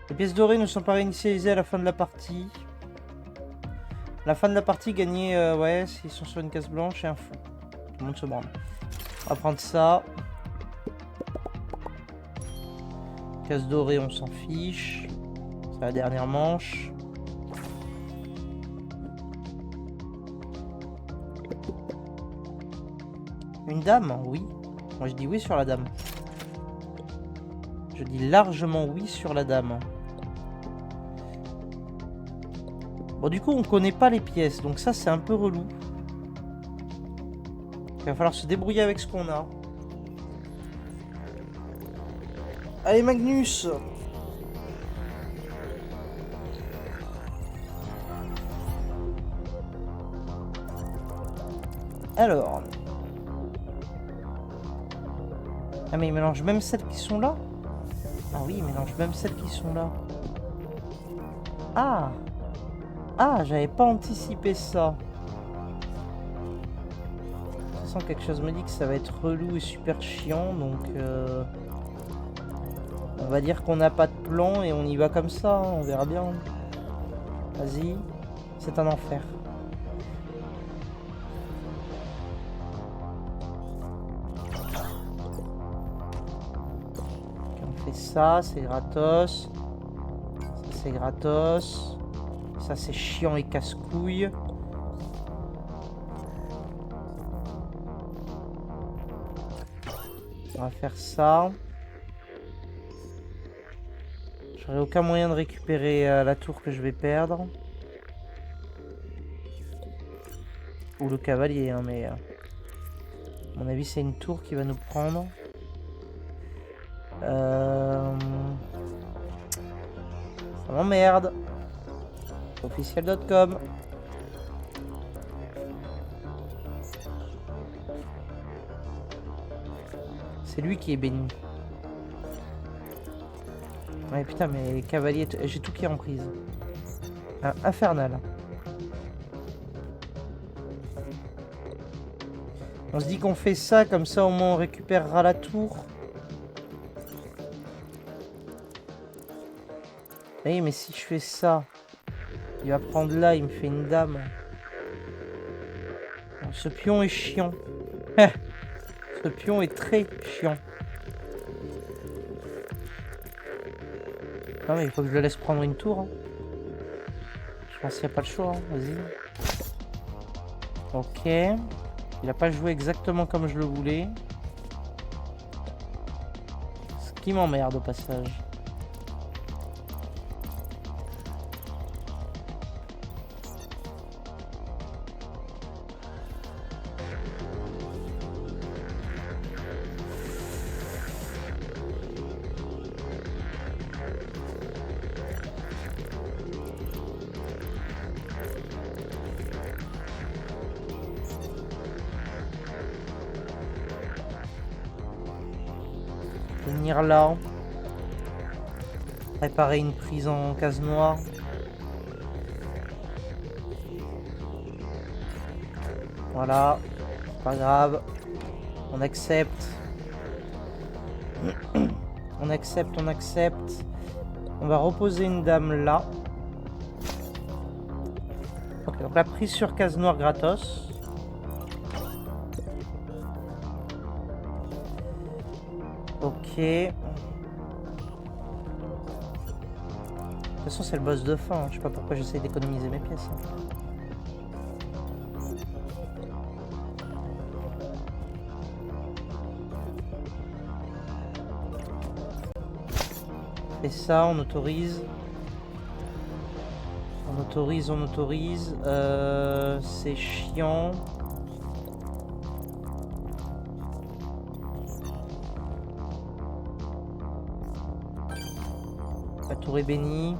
Les pièces dorées ne sont pas réinitialisées à la fin de la partie. À la fin de la partie, gagner, ouais, s'ils sont sur une case blanche et un fou. Tout le monde se branle. On va prendre ça. Case dorée, on s'en fiche. C'est la dernière manche. Une dame, oui. Moi je dis oui sur la dame. Je dis largement oui sur la dame. Bon, du coup on connaît pas les pièces, donc ça c'est un peu relou. Il va falloir se débrouiller avec ce qu'on a. Allez Magnus! Alors... Ah mais il mélange même celles qui sont là? Ah oui, il mélange même celles qui sont là. Ah! Ah, j'avais pas anticipé ça. De toute façon, quelque chose me dit que ça va être relou et super chiant, donc on va dire qu'on n'a pas de plan et on y va comme ça, hein, on verra bien. Vas-y, c'est un enfer. Ok, on fait ça, c'est gratos. Ça c'est gratos. Ça c'est chiant et casse-couille. On va faire ça. J'aurai aucun moyen de récupérer la tour que je vais perdre. Ou le cavalier, hein, mais... à mon avis, c'est une tour qui va nous prendre. Ça m'emmerde. Officiel.com. C'est lui qui est béni. Ouais, putain, mais cavalier... J'ai tout qui est en prise. Infernal. On se dit qu'on fait ça, comme ça au moins on récupérera la tour. Oui, mais si je fais ça, il va prendre là, il me fait une dame. Ce pion est chiant. Ce pion est très chiant. Non mais il faut que je le laisse prendre une tour. Hein. Je pense qu'il n'y a pas le choix. Hein. Vas-y. Ok. Il n'a pas joué exactement comme je le voulais. Ce qui m'emmerde au passage. Venir là. Préparer une prise en case noire. Voilà. Pas grave. On accepte. On accepte, on accepte. On va reposer une dame là. Ok, donc la prise sur case noire gratos. Ok. De toute façon, c'est le boss de fin. Hein. Je sais pas pourquoi j'essaie d'économiser mes pièces. Et ça, on autorise. On autorise, on autorise. C'est chiant. La tour est bénie.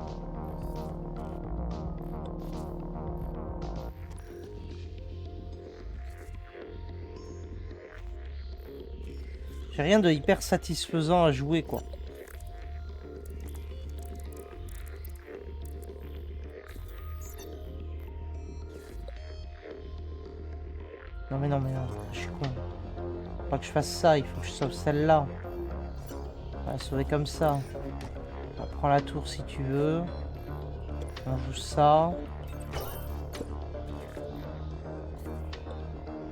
J'ai rien de hyper satisfaisant à jouer, quoi. Non, mais non, je suis con. Faut pas que je fasse ça, il faut que je sauve celle-là. On va la sauver comme ça. Prends la tour si tu veux. On joue ça.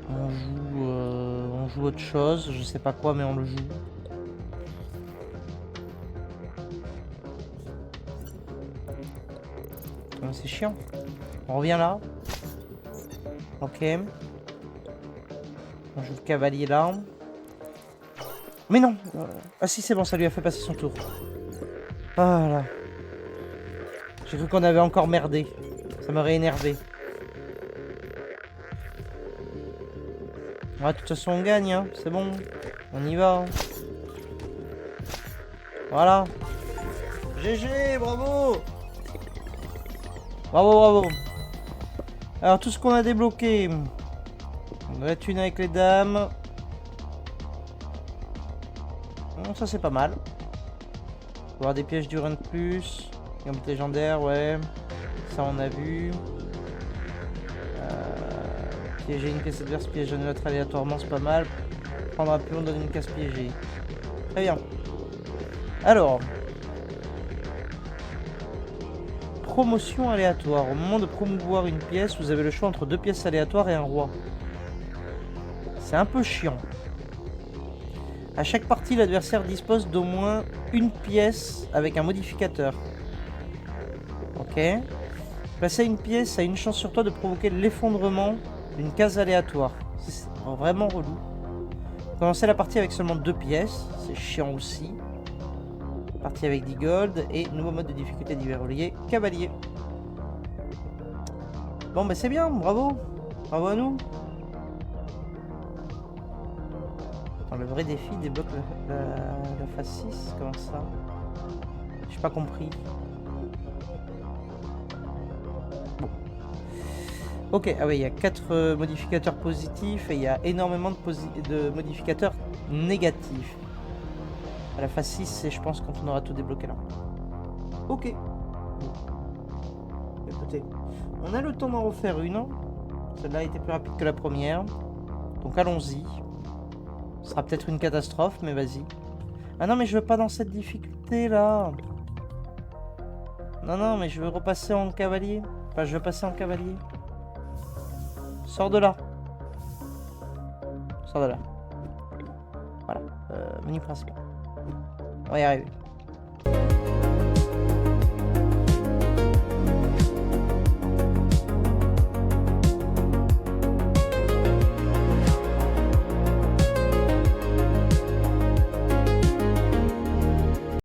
On joue autre chose, je sais pas quoi, mais on le joue. C'est chiant. On revient là. Ok. On joue le cavalier là. Mais non. Ah si, c'est bon, ça lui a fait passer son tour. Voilà. J'ai cru qu'on avait encore merdé. Ça m'aurait énervé. Ouais, de toute façon, on gagne, hein. C'est bon. On y va. Hein. Voilà. GG, bravo. Bravo, bravo. Alors, tout ce qu'on a débloqué. On a la thune avec les dames. Bon, ça, c'est pas mal. Avoir des pièges du run de plus. Gambit légendaire, ouais. Ça, on a vu. Piéger une pièce adverse, piéger une autre aléatoirement, c'est pas mal. Prendre un pion, donner une case piégée. Très bien. Alors. Promotion aléatoire. Au moment de promouvoir une pièce, vous avez le choix entre 2 pièces aléatoires et un roi. C'est un peu chiant. À chaque partie, l'adversaire dispose d'au moins une pièce avec un modificateur. Ok. Placer une pièce a une chance sur toi de provoquer l'effondrement d'une case aléatoire. C'est vraiment relou. Commencer la partie avec seulement 2 pièces, c'est chiant aussi. Partie avec 10 gold et nouveau mode de difficulté divers relié, cavalier. Bon bah c'est bien, bravo. Bravo à nous. Attends, le vrai défi débloque la phase 6, comment ça? J'ai pas compris. Bon. Ok, ah oui, il y a 4 modificateurs positifs et il y a énormément de modificateurs négatifs. À la phase 6, c'est je pense quand on aura tout débloqué là. Ok. Écoutez, on a le temps d'en refaire une. Celle-là a été plus rapide que la première. Donc allons-y. Ce sera peut-être une catastrophe, mais vas-y. Ah non, mais je veux pas dans cette difficulté là. Non, non, mais je veux repasser en cavalier. Enfin, je veux passer en cavalier. Sors de là. Sors de là. Voilà. Menu principal. On va y arriver.